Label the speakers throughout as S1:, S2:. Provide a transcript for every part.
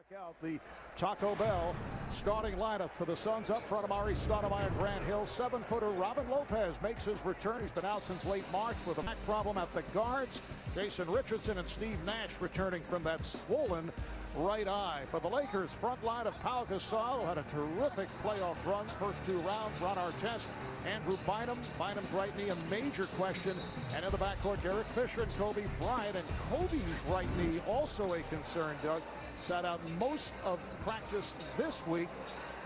S1: Check out the Taco Bell starting lineup for the Suns. Up front, Amar'e Stoudemire, Grant Hill. 7-footer Robin Lopez makes his return. He's been out since late March with a back problem at the guards. Jason Richardson and Steve Nash returning from that swollen right eye. For the Lakers, front line of Pau Gasol, who had a terrific playoff run. First two rounds, Ron Artest, Andrew Bynum. Bynum's right knee, a major question. And in the backcourt, Derek Fisher and Kobe Bryant. And Kobe's right knee, also a concern, Doug. Sat out most of practice this week.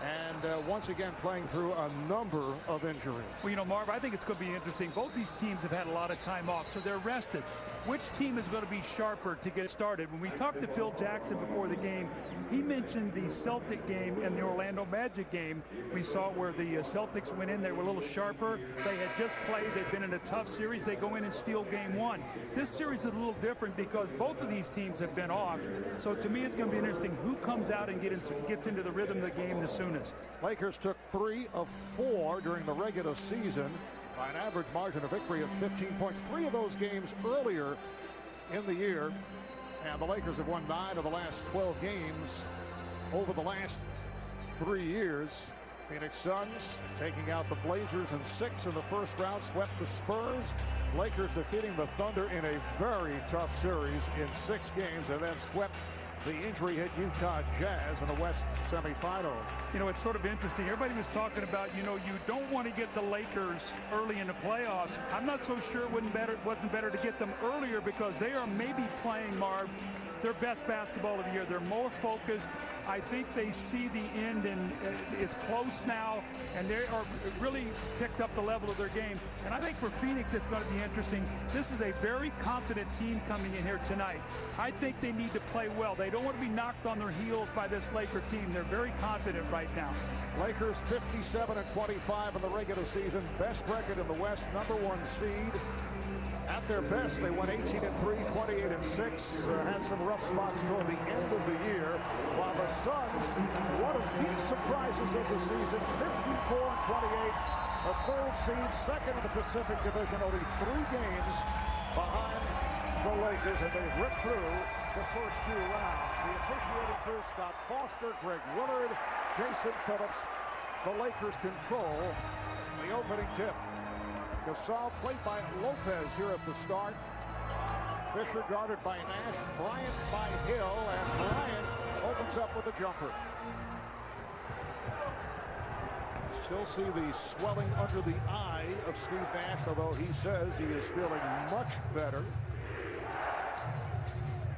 S1: And once again playing through a number of injuries.
S2: Well, you know, Marv, I think it's going to be interesting. Both these teams have had a lot of time off, so they're rested. Which team is going to be sharper to get started? When we talked to Phil Jackson before the game, he mentioned the Celtic game and the Orlando Magic game. We saw where the Celtics went in. They were a little sharper. They had just played. They've been in a tough series. They go in and steal game one. This series is a little different because both of these teams have been off. So to me, it's going to be interesting who comes out and gets into the rhythm of the game the soonest.
S1: Lakers took 3 of 4 during the regular season by an average margin of victory of 15 points. 3 of those games earlier in the year. And the Lakers have won 9 of the last 12 games over the last 3 years. Phoenix Suns taking out the Blazers in 6 in the first round, swept the Spurs. Lakers defeating the Thunder in a very tough series in 6 games, and then swept the injury-hit Utah Jazz in the West semifinal.
S2: You know, it's sort of interesting. Everybody was talking about, you know, you don't want to get the Lakers early in the playoffs. I'm not so sure it wasn't better to get them earlier because they are maybe playing, Marv, their best basketball of the year. They're more focused. I think they see the end and it's close now, and they are really picked up the level of their game. And I think for Phoenix, it's going to be interesting. This is a very confident team coming in here tonight. I think they need to play well. They don't want to be knocked on their heels by this Laker team. They're very confident right now.
S1: Lakers 57-25 in the regular season. Best record in the West, #1 seed. At their best, they won 18-3, 28-6. Had some rough spots toward the end of the year. While the Suns, one of the surprises of the season, 54-28. A third seed, second in the Pacific Division, only 3 games behind the Lakers, and they've ripped through the first 2 rounds. The officiating crew, Scott Foster, Greg Willard, Jason Phillips. The Lakers control the opening tip. Gasol played by Lopez here at the start. Fisher guarded by Nash, Bryant by Hill, and Bryant opens up with a jumper. Still see the swelling under the eye of Steve Nash, although he says he is feeling much better.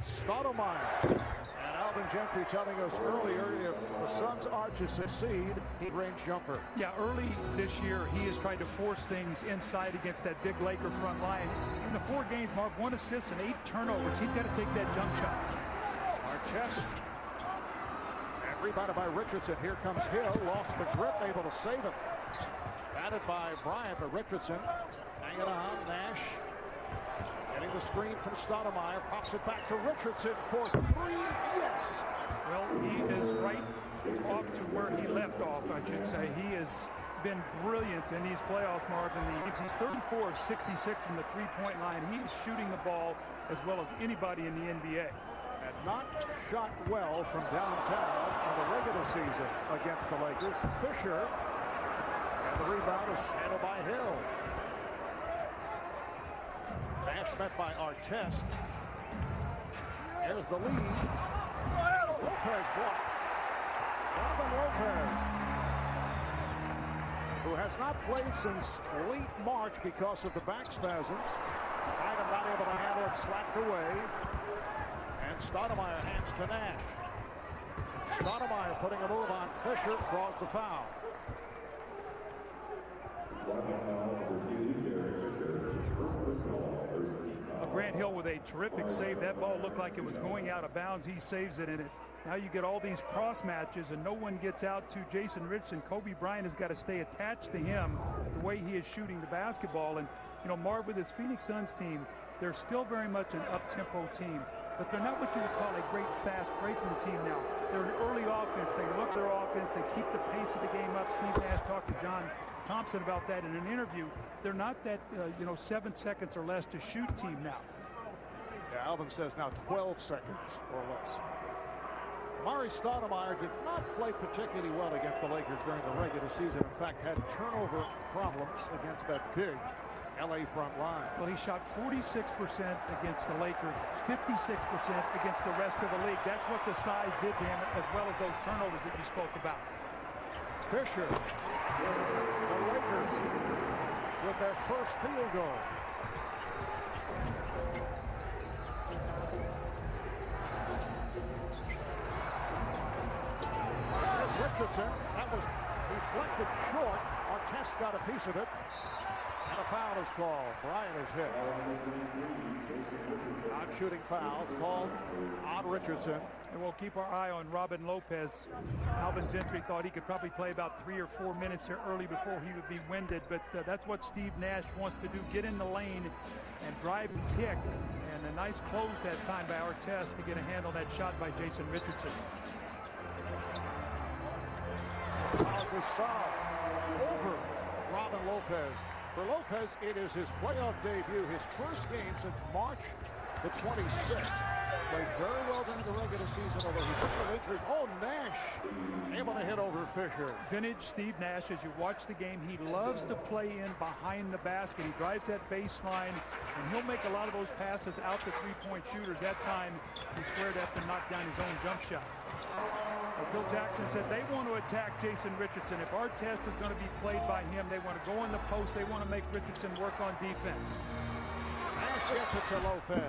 S1: Stoudemire. And Alvin Gentry telling us earlier, if the Suns are to succeed, he'd range jumper.
S2: Yeah, early this year, he has tried to force things inside against that big Laker front line. In the 4 games, Mark, 1 assist and 8 turnovers. He's got to take that jump shot.
S1: Artest. And rebounded by Richardson. Here comes Hill. Lost the grip, able to save it. Batted by Bryant, but Richardson hanging on. Nash getting the screen from Stoudemire. Pops it back to Richardson for 3. Yes!
S2: Well, he is right off to where he left off, I should say. He has been brilliant in these playoffs, Marvin. He's 34 of 66 from the 3-point line. He is shooting the ball as well as anybody in the NBA.
S1: And not shot well from downtown in the regular season against the Lakers. Fisher, and the rebound is handled by Hill. Nash met by Artest. There's the lead. Lopez blocked. Robin Lopez, who has not played since late March because of the back spasms. Bynum not able to handle it, slapped away. And Stoudemire hands to Nash. Stoudemire putting a move on Fisher, draws the foul.
S2: Grant Hill with a terrific save. That ball looked like it was going out of bounds. He saves it in it. Now you get all these cross matches and no one gets out to Jason Richardson. Kobe Bryant has got to stay attached to him the way he is shooting the basketball. And, you know, Marv, with his Phoenix Suns team, they're still very much an up-tempo team. But they're not what you would call a great fast-breaking team now. They're an early offense. They look their offense. They keep the pace of the game up. Steve Nash talked to John Thompson about that in an interview. They're not that, 7 seconds or less to shoot team now.
S1: Yeah, Alvin says now 12 seconds or less. Mari Stoudemire did not play particularly well against the Lakers during the regular season. In fact, had turnover problems against that big LA front line.
S2: Well, he shot 46% against the Lakers, 56% against the rest of the league. That's what the size did to him, as well as those turnovers that you spoke about.
S1: Fisher, the Lakers with their first field goal. Richardson, that was deflected short. Artest got a piece of it. And a foul is called. Bryant is hit. Non-shooting foul called on Richardson.
S2: And we'll keep our eye on Robin Lopez. Alvin Gentry thought he could probably play about 3 or 4 minutes here early before he would be winded. But that's what Steve Nash wants to do. Get in the lane and drive and kick. And a nice close that time by Artest to get a hand on that shot by Jason Richardson.
S1: Gasol over Robin Lopez. For Lopez, it is his playoff debut, his first game since March the 26th. Played very well during the regular season, although he took the injuries. Oh, Nash able to hit over Fisher.
S2: Vintage Steve Nash, as you watch the game, he loves to play in behind the basket. He drives that baseline, and he'll make a lot of those passes out to three-point shooters. That time, he squared up and knocked down his own jump shot. Phil Jackson said they want to attack Jason Richardson. If Artest is going to be played by him, they want to go in the post. They want to make Richardson work on defense.
S1: Nash gets it to Lopez.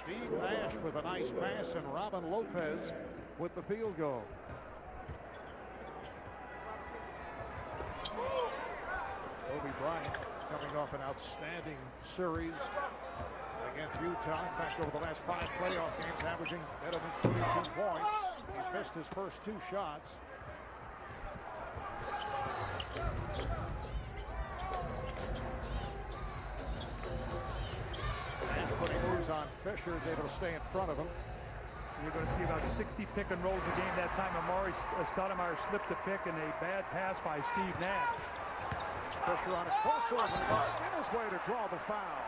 S1: Steve Nash with a nice pass, and Robin Lopez with the field goal. Kobe Bryant coming off an outstanding series against Utah. In fact, over the last 5 playoff games, averaging better than 42 points. He's missed his first 2 shots. Nash putting moves on Fisher, is able to stay in front of him.
S2: You're going to see about 60 pick and rolls a game that time. Amari Stoudemire slipped the pick and a bad pass by Steve Nash.
S1: Fisher on a crossover, in his way to draw the foul.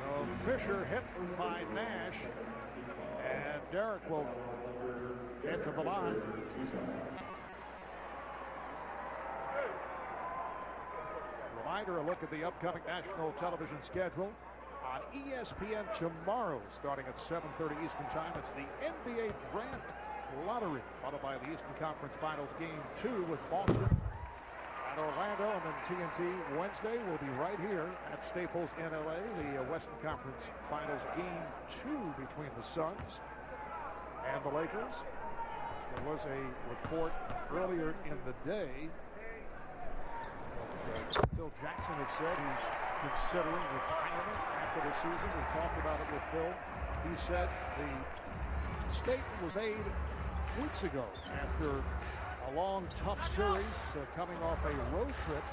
S1: So Fisher hit by Nash, and Derek will get to the line. Reminder, a look at the upcoming national television schedule on ESPN tomorrow, starting at 7:30 Eastern Time. It's the NBA Draft Lottery, followed by the Eastern Conference Finals Game 2 with Boston and Orlando, and then TNT Wednesday will be right here at Staples in LA. The Western Conference Finals Game 2 between the Suns and the Lakers. There was a report earlier in the day that Phil Jackson had said he's considering retirement after the season. We talked about it with Phil. He said the statement was made weeks ago after a long, tough series, coming off a road trip.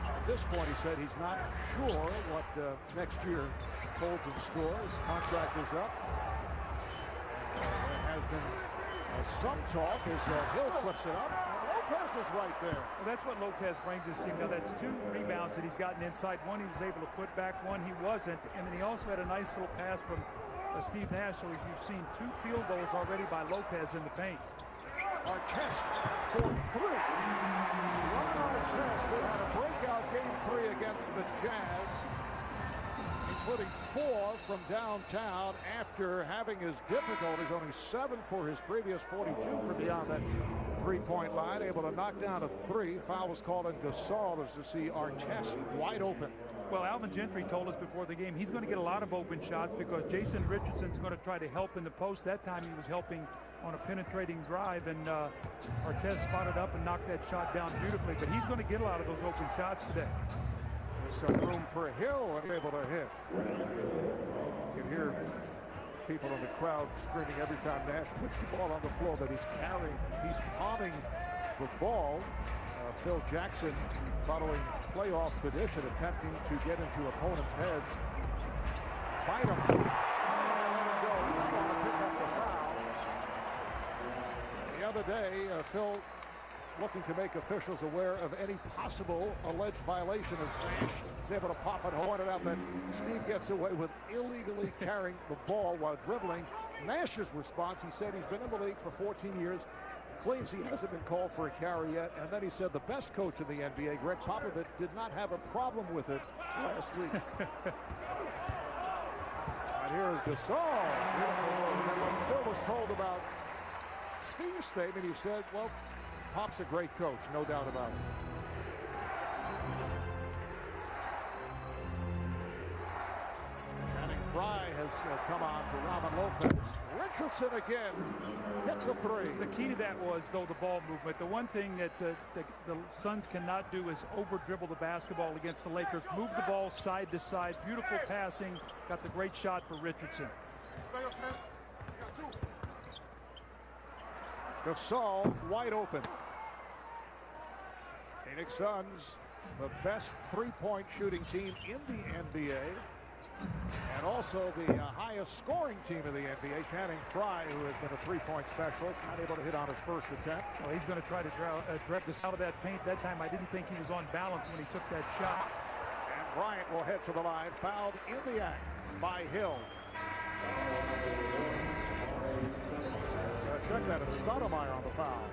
S1: At this point, he said he's not sure what next year holds in store. His contract is up. There has been some talk as Hill flips it up. Lopez is right there.
S2: Well, that's what Lopez brings this team. Now, that's 2 rebounds that he's gotten inside. One he was able to put back, one he wasn't. And then he also had a nice little pass from Steve Nash. So you've seen 2 field goals already by Lopez in the paint.
S1: Artest for 3. Ron Artest, who had a breakout game 3 against the Jazz, including 4 from downtown after having his difficulties. Only 7 for his previous 42 from beyond that 3-point line. Able to knock down a 3. Foul was called on Gasol as to see Artest wide open.
S2: Well, Alvin Gentry told us before the game he's going to get a lot of open shots because Jason Richardson's going to try to help in the post. That time he was helping on a penetrating drive, and Artest spotted up and knocked that shot down beautifully. But he's going to get a lot of those open shots today.
S1: There's some room for Hill and able to hit. You can hear people in the crowd screaming every time Nash puts the ball on the floor that he's carrying. He's palming the ball. Phil Jackson, following playoff tradition, attempting to get into opponents' heads. Bite him. And let him go. He's going to pick up the foul. The other day, Phil looking to make officials aware of any possible alleged violation as Nash is able to pop it, pointed out that Steve gets away with illegally carrying the ball while dribbling. Nash's response, he said he's been in the league for 14 years, claims he hasn't been called for a carry yet, and then he said the best coach in the NBA, Greg Popovich, did not have a problem with it last week. And here is Gasol. When Phil was told about Steve's statement, he said, well, Pop's a great coach, no doubt about it. Channing Frye has come on for Robin Lopez. Richardson again hits a three.
S2: The key to that was, though, the ball movement. The one thing that the Suns cannot do is over-dribble the basketball against the Lakers. Move the ball side to side. Beautiful passing. Got the great shot for Richardson.
S1: Gasol wide open. Phoenix Suns, the best three-point shooting team in the NBA, and also the highest scoring team in the NBA. Channing Frye, who has been a three-point specialist, not able to hit on his first attempt.
S2: Well, he's going to try to direct us out of that paint. That time I didn't think he was on balance when he took that shot.
S1: And Bryant will head to the line, fouled in the act by Hill. Check that, it's Stoudemire on the foul.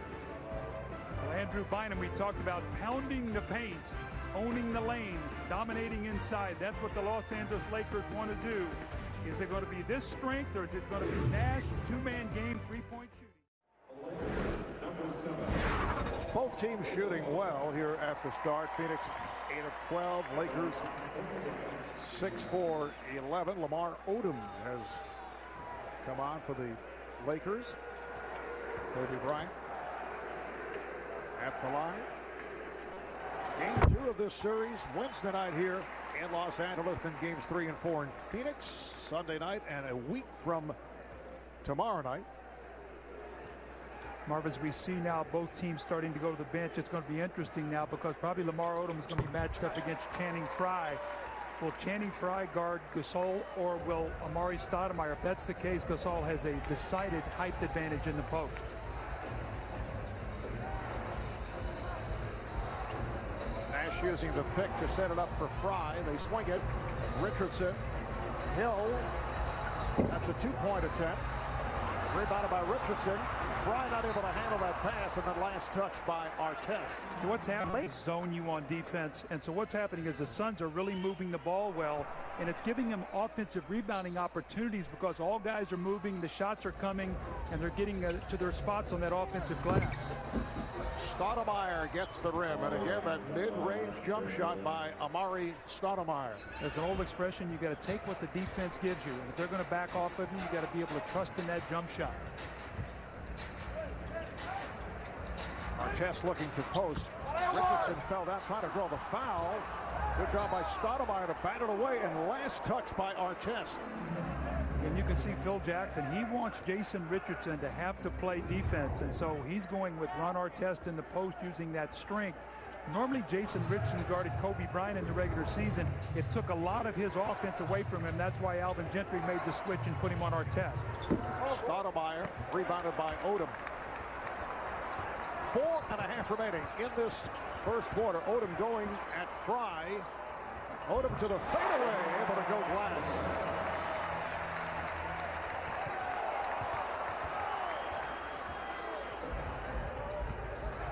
S2: Well, Andrew Bynum, we talked about pounding the paint, owning the lane, dominating inside. That's what the Los Angeles Lakers want to do. Is it going to be this strength, or is it going to be Nash, two-man game, three-point shooting?
S1: Both teams shooting well here at the start. Phoenix 8 of 12, Lakers 6 for 11. Lamar Odom has come on for the Lakers. Kobe Bryant at the line. Game 2 of this series Wednesday night here in Los Angeles, then games 3 and 4 in Phoenix Sunday night, and a week from tomorrow night.
S2: Marv, as we see now both teams starting to go to the bench, it's going to be interesting now because probably Lamar Odom is going to be matched up against Channing Frye. Will Channing Frye guard Gasol, or will Amari Stoudemire? If that's the case, Gasol has a decided height advantage in the post.
S1: Nash using the pick to set it up for Frye. They swing it. Richardson. Hill. That's a two-point attempt. Rebounded by Richardson. Frye not able to handle that pass, and then last touch by Artest.
S2: So what's happening? Zone you on defense, and so what's happening is the Suns are really moving the ball well, and it's giving them offensive rebounding opportunities because all guys are moving, the shots are coming, and they're getting to their spots on that offensive glass.
S1: Stoudemire gets the rim, and again that mid-range jump shot by Amari Stoudemire.
S2: There's an old expression, you got to take what the defense gives you, and if they're going to back off of you, you got to be able to trust in that jump shot.
S1: Artest looking to post. Richardson fell down trying to draw the foul. Good job by Stoudemire to bat it away, and last touch by Artest.
S2: And you can see Phil Jackson, he wants Jason Richardson to have to play defense, and so he's going with Ron Artest in the post using that strength. Normally Jason Richardson guarded Kobe Bryant in the regular season. It took a lot of his offense away from him. That's why Alvin Gentry made the switch and put him on Artest.
S1: Stoudemire rebounded by Odom. 4.5 remaining in this first quarter. Odom going at Frye. Odom to the fadeaway, able to go glass.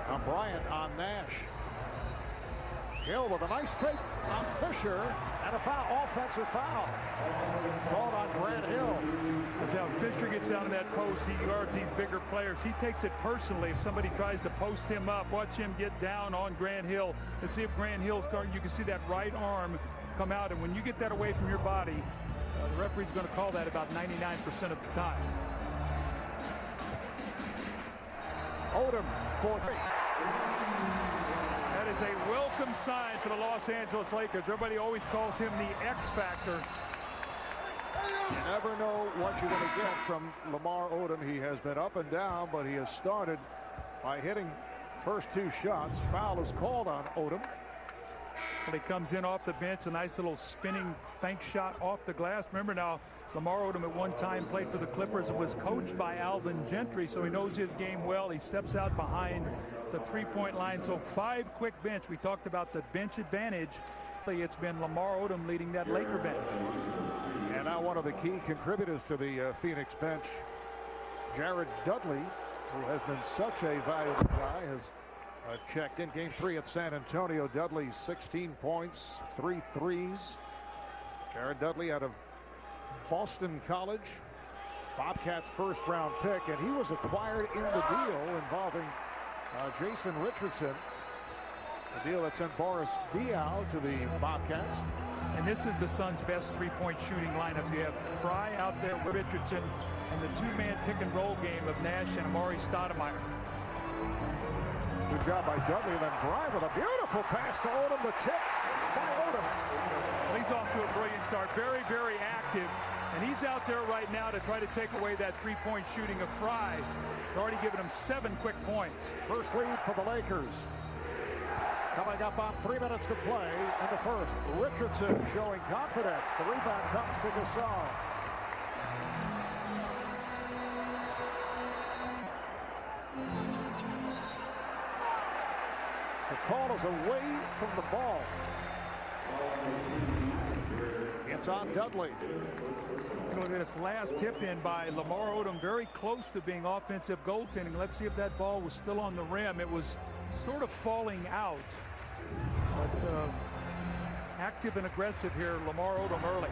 S1: Now Bryant on Nash. Hill with a nice fake on Fisher, and a foul, offensive foul. Called on Grant Hill.
S2: That's how Fisher gets down to that post. He guards these bigger players. He takes it personally if somebody tries to post him up. Watch him get down on Grant Hill. Let's see if Grant Hill's guarding. You can see that right arm come out, and when you get that away from your body, the referee's going to call that about 99% of the time.
S1: Odom for three.
S2: That is a welcome sign for the Los Angeles Lakers. Everybody always calls him the X factor.
S1: You never know what you're going to get from Lamar Odom. He has been up and down, but he has started by hitting first two shots. Foul is called on Odom. Yes.
S2: Well, he comes in off the bench, a nice little spinning bank shot off the glass. Remember now, Lamar Odom at one time played for the Clippers and was coached by Alvin Gentry, so he knows his game well. He steps out behind the three-point line. So 5 quick bench. We talked about the bench advantage. It's been Lamar Odom leading that Laker bench.
S1: And now one of the key contributors to the Phoenix bench, Jared Dudley, who has been such a valuable guy, has checked in game 3 at San Antonio. Dudley 16 points, 3 threes. Jared Dudley out of Boston College, Bobcats first-round pick, and he was acquired in the deal involving Jason Richardson. The deal that sent Boris Diaw to the Bobcats.
S2: And this is the Suns' best three-point shooting lineup. You have Fry out there with Richardson and the two-man pick-and-roll game of Nash and Amari Stoudemire.
S1: Good job by Dudley, and then Bryant with a beautiful pass to Odom. The tip by Odom.
S2: Well, he's off to a brilliant start. Very, very active. And he's out there right now to try to take away that three-point shooting of Fry. They're already given him 7 quick points.
S1: First lead for the Lakers. Coming up on 3 minutes to play in the first. Richardson showing confidence. The rebound comes to Gasol. The call is away from the ball. It's on Dudley.
S2: Look at this last tip in by Lamar Odom, very close to being offensive goaltending. Let's see if that ball was still on the rim. It was sort of falling out, but active and aggressive here, Lamar Odom early.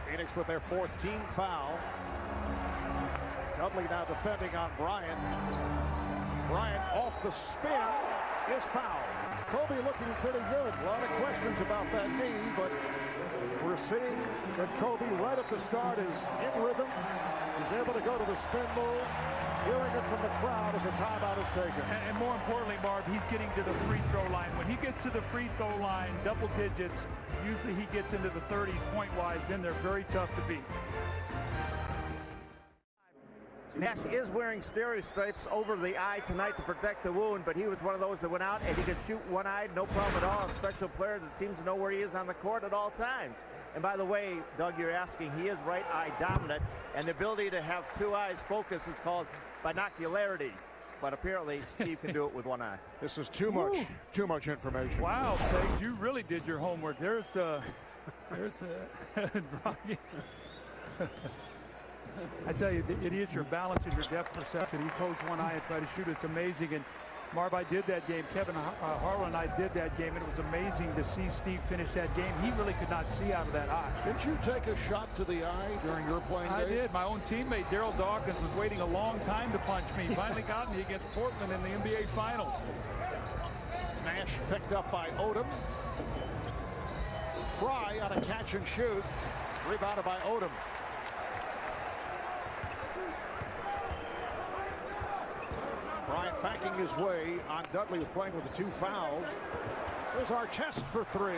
S1: Phoenix with their 4th team foul. Dudley now defending on Bryant. Bryant off the spin is fouled. Kobe looking pretty good. A lot of questions about that knee, but we're seeing that Kobe right at the start is in rhythm. He's able to go to the spin move. Hearing it from the crowd as a timeout is taken.
S2: And more importantly, Marv, he's getting to the free throw line. When he gets to the free throw line, double digits, usually he gets into the 30s point-wise, then they're very tough to beat.
S3: Nash is wearing stereo stripes over the eye tonight to protect the wound, but he was one of those that went out and he could shoot one-eyed, no problem at all. A special player that seems to know where he is on the court at all times. And by the way, Doug, you're asking, he is right eye dominant, and the ability to have 2 eyes focus is called binocularity. But apparently, Steve can do it with one eye.
S1: This is too much information.
S2: Wow, Sage, you really did your homework. There's Bryant. I tell you, it is your balance and your depth perception. He closed one eye and tried to shoot. It's amazing. And Marv, I did that game. Kevin Harlan and I did that game, and it was amazing to see Steve finish that game. He really could not see out of that eye.
S1: Didn't you take a shot to the eye during your playing days?
S2: I did. My own teammate, Daryl Dawkins, was waiting a long time to punch me. Finally got me against Portland in the NBA Finals.
S1: Nash picked up by Odom. Fry on a catch and shoot. Rebounded by Odom. Bryant backing his way on Dudley, who's playing with the 2 fouls. Here's Artest for 3.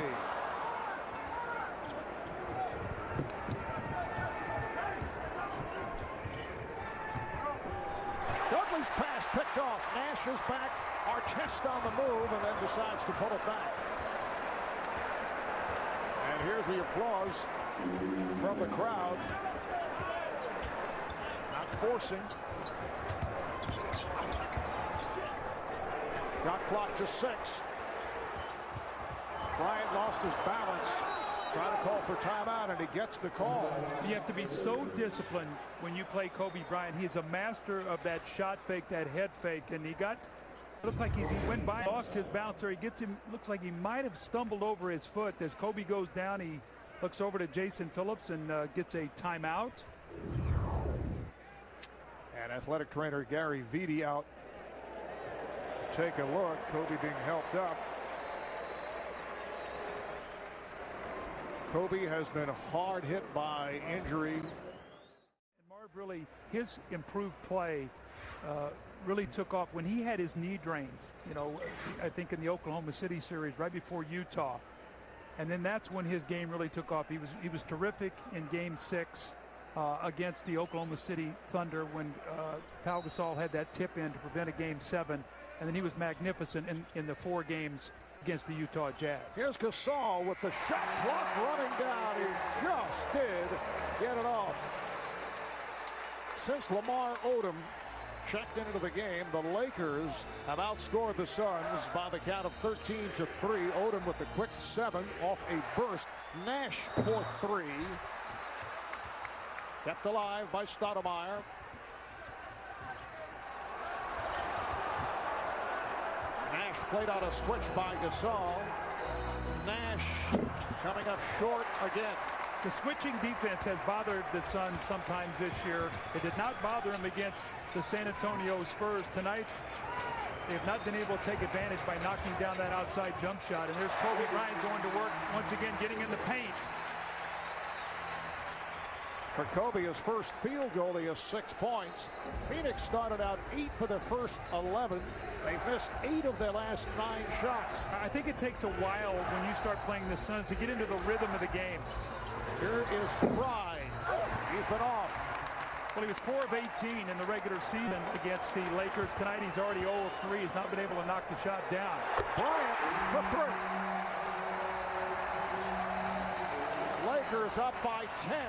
S1: Dudley's pass picked off. Nash is back. Artest on the move and then decides to pull it back. And here's the applause from the crowd. Not forcing. Shot clock to 6. Bryant lost his balance. Trying to call for timeout, and he gets the call.
S2: You have to be so disciplined when you play Kobe Bryant. He's a master of that shot fake, that head fake, and he looked like he went by, lost his balance, or he gets him. Looks like he might have stumbled over his foot. As Kobe goes down, he looks over to Jason Phillips and gets a timeout.
S1: And athletic trainer Gary Vitti out. Take a look. Kobe being helped up. Kobe has been hard hit by injury.
S2: And Marv, really, his improved play really took off when he had his knee drained. You know, I think in the Oklahoma City series right before Utah. And then that's when his game really took off. He was terrific in Game 6 against the Oklahoma City Thunder when Pau Gasol had that tip in to prevent a Game 7. And then he was magnificent in the 4 games against the Utah Jazz.
S1: Here's Gasol with the shot clock running down. He just did get it off. Since Lamar Odom checked into the game, the Lakers have outscored the Suns by the count of 13-3. Odom with the quick 7 off a burst. Nash for 3. Kept alive by Stoudemire. Nash played on a switch by Gasol. Nash coming up short again.
S2: The switching defense has bothered the Suns sometimes this year. It did not bother him against the San Antonio Spurs tonight. They have not been able to take advantage by knocking down that outside jump shot. And there's Kobe Bryant going to work once again, getting in the paint.
S1: For Kobe, his first field goal, he has 6 points. Phoenix started out 8 for their first 11. They've missed 8 of their last 9 shots.
S2: I think it takes a while when you start playing the Suns to get into the rhythm of the game.
S1: Here is Fry. He's been off.
S2: Well, he was 4 of 18 in the regular season against the Lakers. Tonight, he's already 0 of 3. He's not been able to knock the shot down.
S1: Bryant for 3. Lakers up by 10.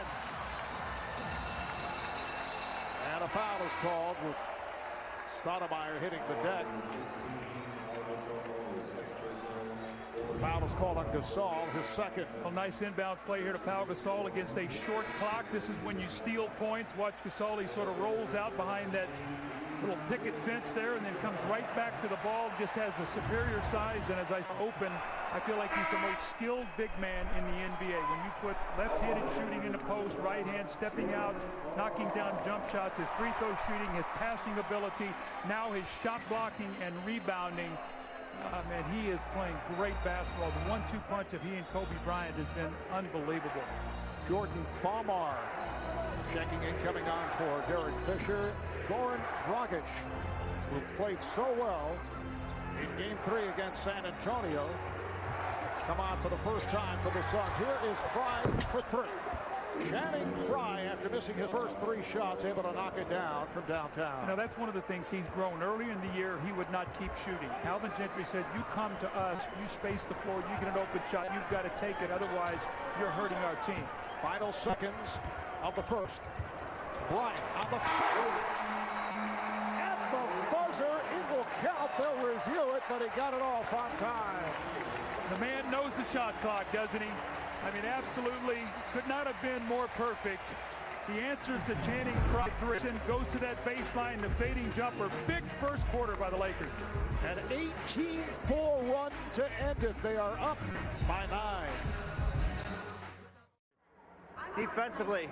S1: And a foul is called with Stoudemire hitting the deck. Foul is called on Gasol, his second.
S2: A nice inbound play here to Pau Gasol against a short clock. This is when you steal points. Watch Gasol, he sort of rolls out behind that little picket fence there and then comes right back to the ball. Just has a superior size, and as I open, I feel like he's the most skilled big man in the NBA. When you put left-handed shooting in the post, right hand stepping out, knocking down jump shots, his free throw shooting, his passing ability, now his shot blocking and rebounding. Man, he is playing great basketball. The 1-2 punch of he and Kobe Bryant has been unbelievable.
S1: Jordan Farmar checking in, coming on for Derek Fisher. Goran Dragic, who played so well in Game 3 against San Antonio, come on for the first time for the Suns. Here is Fry for 3. Channing Frye, after missing his first 3 shots, able to knock it down from downtown.
S2: Now, that's one of the things he's grown. Earlier in the year, he would not keep shooting. Alvin Gentry said, you come to us, you space the floor, you get an open shot, you've got to take it, otherwise you're hurting our team.
S1: Final seconds of the first. Bryant on the foul. At the buzzer, it will count. They'll review it, but he got it off on time.
S2: The man knows the shot clock, doesn't he? I mean, absolutely could not have been more perfect. He answers to Channing Frye. Goes to that baseline, the fading jumper. Big first quarter by the Lakers.
S1: An 18-4 run to end it. They are up by 9.
S3: Defensively,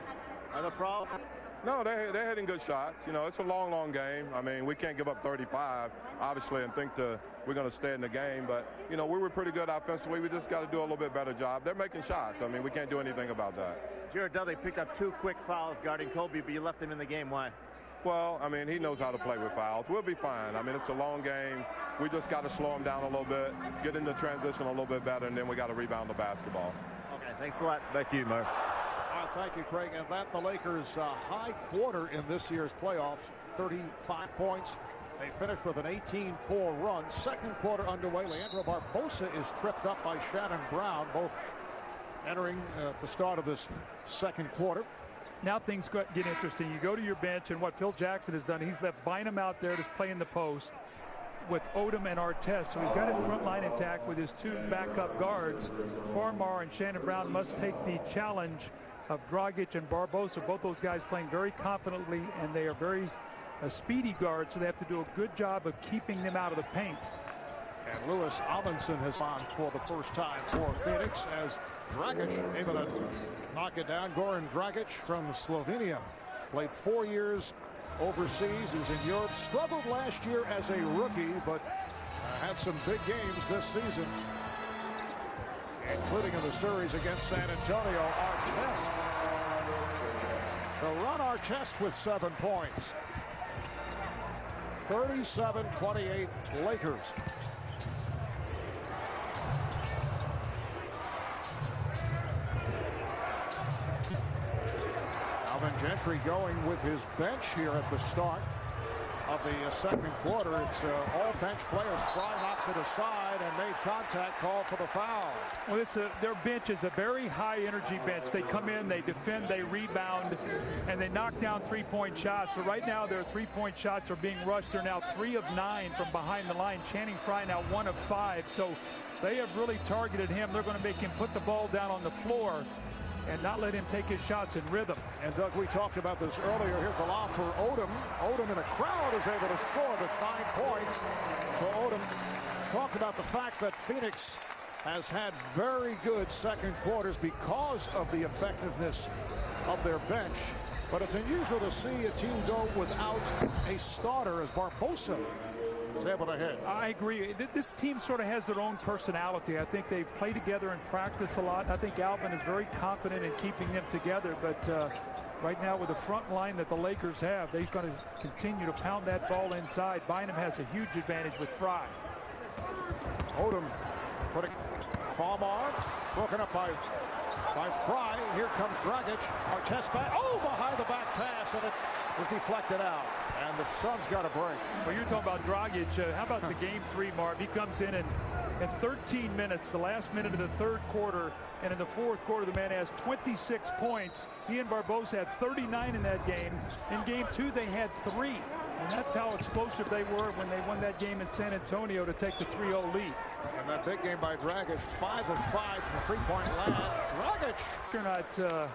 S3: are the problem?
S4: No, they're hitting good shots. You know, it's a long game. I mean, we can't give up 35, obviously, and think we're going to stay in the game. But, you know, we were pretty good offensively. We just got to do a little bit better job. They're making shots. I mean, we can't do anything about that.
S3: Jared Dudley picked up 2 quick fouls guarding Kobe, but you left him in the game. Why?
S4: Well, I mean, he knows how to play with fouls. We'll be fine. I mean, it's a long game. We just got to slow him down a little bit, get into transition a little bit better, and then we got to rebound the basketball.
S3: Okay, thanks a lot. Back to you, Mark.
S1: Thank you, Craig. And that the Lakers' high quarter in this year's playoffs, 35 points. They finished with an 18-4 run. Second quarter underway. Leandro Barbosa is tripped up by Shannon Brown, both entering at the start of this second quarter.
S2: Now things get interesting. You go to your bench, and what Phil Jackson has done, he's left Bynum out there to play in the post with Odom and Artest. So he's got his front line intact with his 2 backup guards. Farmar and Shannon Brown must take the challenge of Dragic and Barbosa. Both those guys playing very confidently, and they are very speedy guards, so they have to do a good job of keeping them out of the paint.
S1: And Lewis Amundsen has on for the first time for Phoenix as Dragic able to knock it down. Goran Dragic from Slovenia played 4 years overseas. He's in Europe. Struggled last year as a rookie, but had some big games this season, including in the series against San Antonio. Artest. So run Artest with 7 points. 37-28 Lakers. Alvin Gentry going with his bench here at the start. of the second quarter. It's all bench players. Fry knocks it aside and made contact, call for the foul.
S2: Well, their bench is a very high-energy bench. They come in, they defend, they rebound, and they knock down three-point shots. But right now, their three-point shots are being rushed. They're now 3 of 9 from behind the line. Channing Frye now 1 of 5. So they have really targeted him. They're going to make him put the ball down on the floor and not let him take his shots in rhythm.
S1: And Doug, we talked about this earlier. Here's the lob for Odom. Odom in the crowd is able to score with 9 points. So Odom talked about the fact that Phoenix has had very good second quarters because of the effectiveness of their bench. But it's unusual to see a team go without a starter as Barbosa is able to hit.
S2: I agree. This team sort of has their own personality. I think they play together and practice a lot. I think Alvin is very confident in keeping them together. But right now with the front line that the Lakers have, they're going to continue to pound that ball inside. Bynum has a huge advantage with Frye.
S1: Odom putting Farmar, broken up by Frye. Here comes Dragic. Artest back. Oh, behind the back pass, and it is deflected out. And the Suns got a break.
S2: Well, you're talking about Dragic. How about the game 3, Marv? He comes in 13 minutes, the last minute of the third quarter, and in the fourth quarter, the man has 26 points. He and Barbosa had 39 in that game. In game 2, they had 3. And that's how explosive they were when they won that game in San Antonio to take the 3-0 lead.
S1: And that big game by Dragic, 5 of 5 from the three-point line. Dragic!
S2: You're not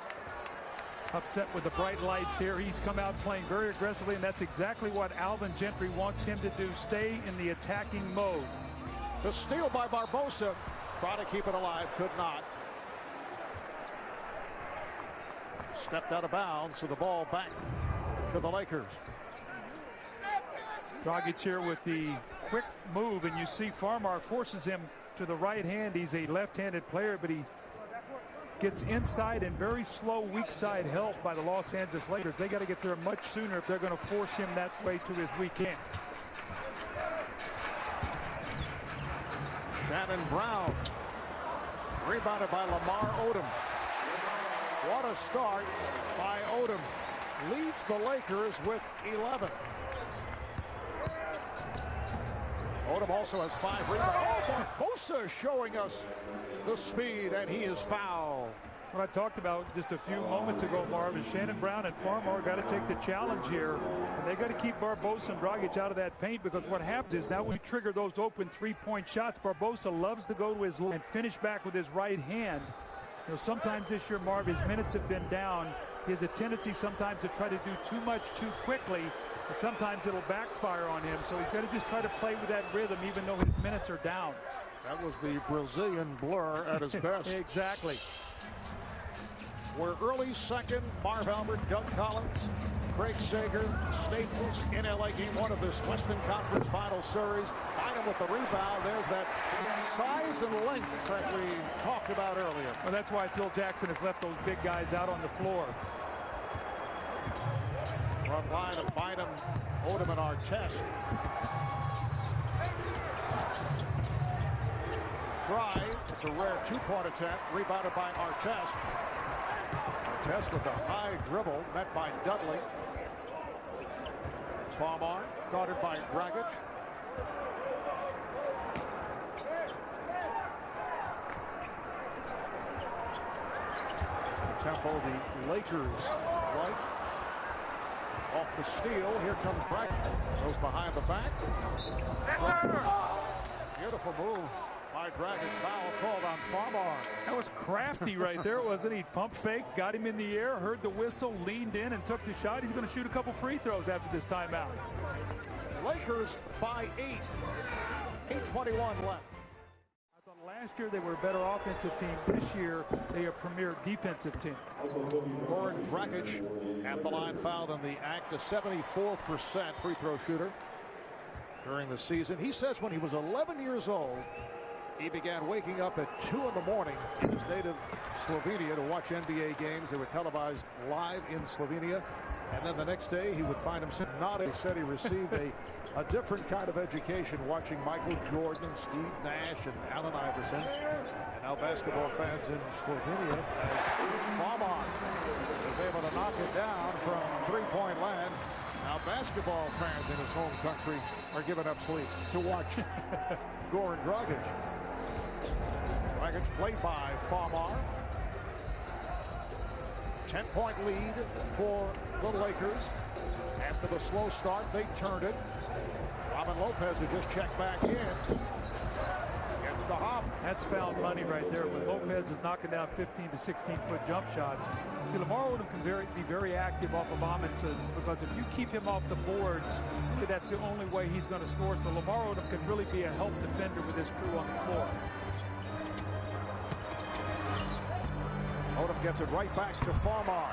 S2: upset with the bright lights here. He's come out playing very aggressively, and that's exactly what Alvin Gentry wants him to do, stay in the attacking mode.
S1: The steal by Barbosa. Try to keep it alive, could not. Stepped out of bounds, so the ball back to the Lakers.
S2: Dragic here with the quick move, and you see Farmar forces him to the right hand. He's a left-handed player, but he gets inside and very slow weak side help by the Los Angeles Lakers. They got to get there much sooner if they're going to force him that way to his weak hand.
S1: Shannon Brown rebounded by Lamar Odom. What a start by Odom. Leads the Lakers with 11. Odom also has 5 rebounds. Oh, Barbosa showing us the speed, and he is fouled.
S2: What I talked about just a few moments ago, Marv, is Shannon Brown and Farmar got to take the challenge here. And they got to keep Barbosa and Dragic out of that paint, because what happens is now when you trigger those open three-point shots, Barbosa loves to go to his left and finish back with his right hand. You know, sometimes this year, Marv, his minutes have been down. He has a tendency sometimes to try to do too much too quickly, but sometimes it'll backfire on him. So he's got to just try to play with that rhythm, even though his minutes are down.
S1: That was the Brazilian blur at his best.
S2: Exactly.
S1: We're early second. Marv Albert, Doug Collins, Craig Sager, Staples in LA, game 1 of this Western Conference Final Series. Bynum with the rebound. There's that size and length that we talked about earlier.
S2: Well, that's why Phil Jackson has left those big guys out on the floor.
S1: Front line of Bynum, Odom, and Artest. Frye, it's a rare 2-point attempt, rebounded by Artest. Artest with a high dribble, met by Dudley. Farmar, guarded by Dragic. It's the tempo the Lakers like. Off the steal, here comes Dragic. Goes behind the back. Beautiful move by Dragic. Foul called on Farmar.
S2: That was crafty right there, wasn't he? Pump fake, got him in the air, heard the whistle, leaned in and took the shot. He's going to shoot a couple free throws after this timeout.
S1: Lakers by 8. 8:21 left.
S2: I thought last year they were a better offensive team. This year they are a premier defensive team.
S1: Goran Dragic at the line, fouled in the act, a 74% free throw shooter during the season. He says when he was 11 years old, he began waking up at 2 in the morning in his native Slovenia to watch NBA games. They were televised live in Slovenia. And then the next day he would find himself nodding. He said he received a different kind of education watching Michael Jordan and Steve Nash and Allen Iverson. And now basketball fans in Slovenia, as Farmar is able to knock it down from three-point land. Now basketball fans in his home country are giving up sleep to watch Goran Dragic. Dragic played by Famar. 10-point lead for the Lakers. After the slow start, they turned it. Robin Lopez, who just checked back in, gets the hop.
S2: That's found money right there when Lopez is knocking down 15 to 16-foot jump shots. See, Lamar Odom can be very active off of Amundsen, because if you keep him off the boards, that's the only way he's going to score. So Lamar Odom can really be a help defender with his crew on the floor.
S1: Odom gets it right back to Famar.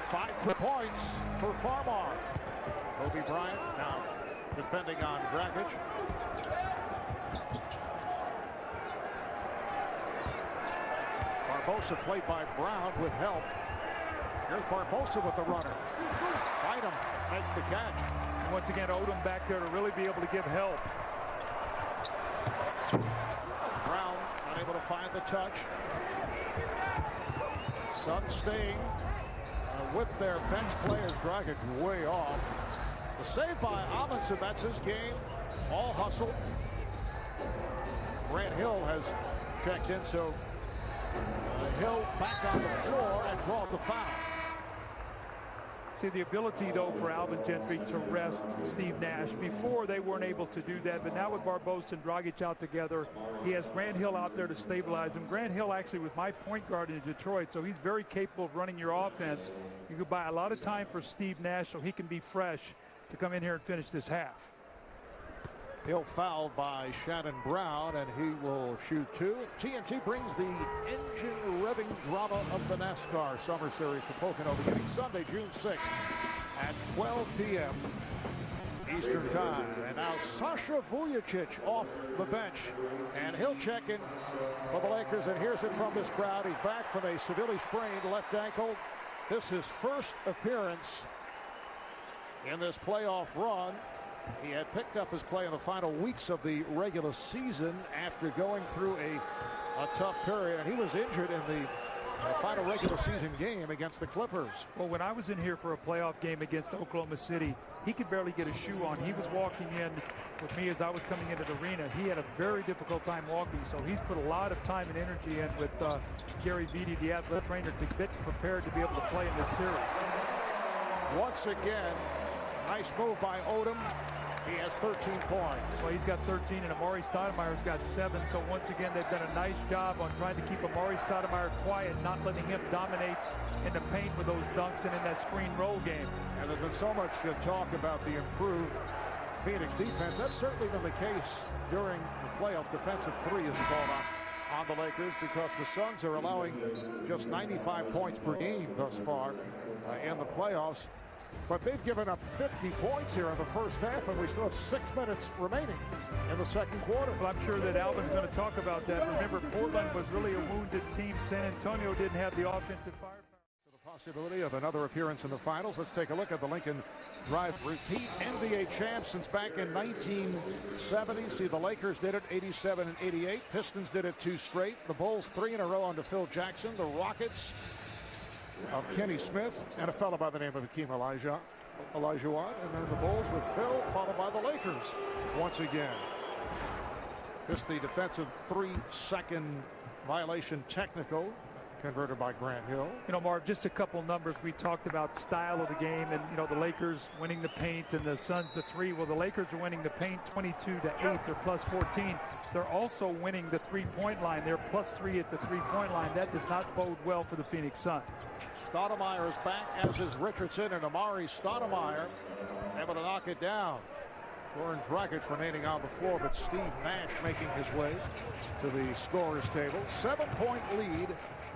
S1: 5 points for Famar. Kobe Bryant now defending on Dragic. Barbosa played by Brown with help. Here's Barbosa with the runner. Bynum makes the catch.
S2: Once again, Odom back there to really be able to give help.
S1: Brown not able to find the touch. Suns staying with their bench players. Dragic way off. The save by Amundsen, that's his game. All hustle. Grant Hill has checked in, so Hill back on the floor and draws the foul.
S2: See, the ability, though, for Alvin Gentry to rest Steve Nash. Before, they weren't able to do that, but now with Barbosa and Dragic out together, he has Grant Hill out there to stabilize him. Grant Hill actually was my point guard in Detroit, so he's very capable of running your offense. You could buy a lot of time for Steve Nash so he can be fresh to come in here and finish this half.
S1: Hill fouled by Shannon Brown, and he will shoot 2. TNT brings the engine revving drama of the NASCAR Summer Series to Pocono beginning Sunday, June 6th at 12 p.m. Eastern Time. And now Sasha Vujacic off the bench, and he'll check in for the Lakers. And here's it from this crowd. He's back from a severely sprained left ankle. This is his first appearance in this playoff run. He had picked up his play in the final weeks of the regular season after going through a tough period, and he was injured in the final regular season game against the Clippers.
S2: Well, when I was in here for a playoff game against Oklahoma City, he could barely get a shoe on. He was walking in with me as I was coming into the arena. He had a very difficult time walking, so he's put a lot of time and energy in with Gary Vitti, the athletic trainer, to get prepared to be able to play in this series.
S1: Once again, nice move by Odom. He has 13 points.
S2: Well, he's got 13, and Amari Stoudemire's got 7. So once again, they've done a nice job on trying to keep Amari Stoudemire quiet, not letting him dominate in the paint with those dunks and in that screen roll game.
S1: And there's been so much talk about the improved Phoenix defense. That's certainly been the case during the playoffs. Defensive 3 is called on the Lakers, because the Suns are allowing just 95 points per game thus far in the playoffs. But they've given up 50 points here in the first half, and we still have 6 minutes remaining in the second quarter.
S2: Well, I'm sure that Alvin's going to talk about that. Remember, Portland was really a wounded team. San Antonio didn't have the offensive firepower.
S1: The possibility of another appearance in the finals. Let's take a look at the Lincoln Drive. Repeat NBA champs since back in 1970. See, the Lakers did it 87 and 88. Pistons did it 2 straight. The Bulls 3 in a row under Phil Jackson. The Rockets of Kenny Smith and a fellow by the name of Hakeem Olajuwon, and then the Bulls with Phil, followed by the Lakers once again. This the defensive 3-second violation technical converted by Grant Hill.
S2: You know, Marv, just a couple numbers. We talked about style of the game, and, you know, the Lakers winning the paint and the Suns the 3. Well, the Lakers are winning the paint 22 to 8. They're plus 14. They're also winning the 3-point line. They're plus 3 at the 3-point line. That does not bode well for the Phoenix Suns.
S1: Stoudemire is back, as is Richardson, and Amari Stoudemire able to knock it down. Goran Dragic remaining on the floor, but Steve Nash making his way to the scorer's table. 7-point lead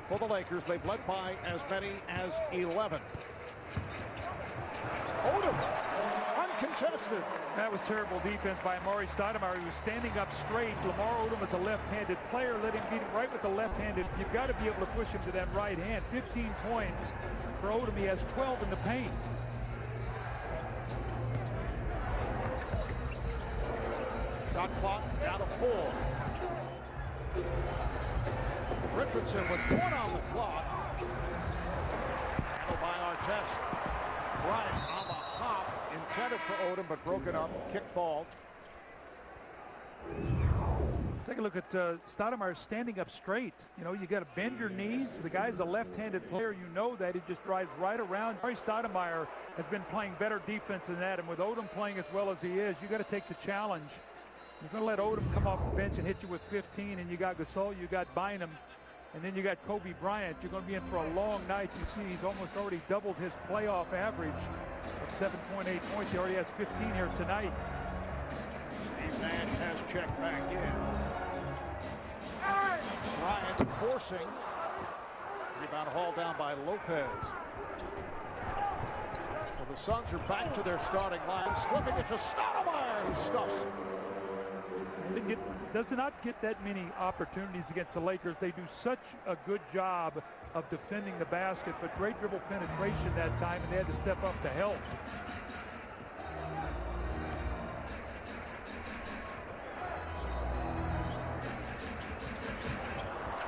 S1: for the Lakers. They've led by as many as 11. Odom, uncontested.
S2: That was terrible defense by Amari Stoudemire. He was standing up straight. Lamar Odom is a left-handed player. Let him beat him right with the left-handed. You've got to be able to push him to that right hand. 15 points for Odom. He has 12 in the paint.
S1: Shot clock down to 4. Richardson with 1 on the clock. Handled by Artest. for Odom, but broken up. Kick ball.
S2: Take a look at Stoudemire standing up straight. You know, you got to bend your knees. The guy's a left-handed player. You know that. He just drives right around. Amar'e Stoudemire has been playing better defense than that. And with Odom playing as well as he is, you got to take the challenge. You're going to let Odom come off the bench and hit you with 15, and you got Gasol, you got Bynum, and then you got Kobe Bryant. You're going to be in for a long night. You see he's almost already doubled his playoff average of 7.8 points. He already has 15 here tonight.
S1: Steve Nash has checked back in. Bryant forcing. Rebound hauled down by Lopez. So the Suns are back to their starting line. Slipping it to Stoudemire, who stuffs.
S2: Does not get that many opportunities against the Lakers. They do such a good job of defending the basket, but great dribble penetration that time, and they had to step up to help.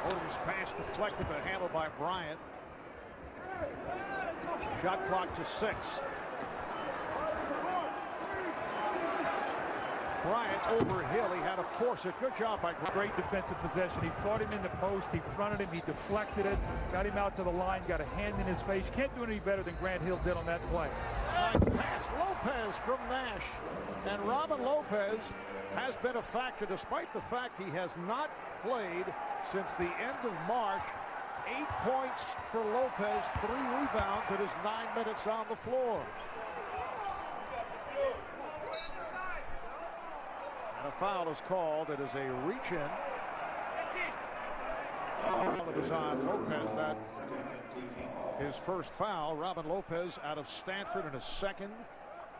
S1: Odom's pass deflected but handled by Bryant. Shot clock to 6. Bryant over Hill. He had to force it. Good job by
S2: Great defensive possession. He fought him in the post. He fronted him. He deflected it. Got him out to the line. Got a hand in his face. You can't do any better than Grant Hill did on that play.
S1: Nice pass. Lopez from Nash. And Robin Lopez has been a factor despite the fact he has not played since the end of March. 8 points for Lopez, 3 rebounds in his 9 minutes on the floor. And a foul is called. It is a reach-in. It was on Lopez. That his first foul. Robin Lopez out of Stanford in his second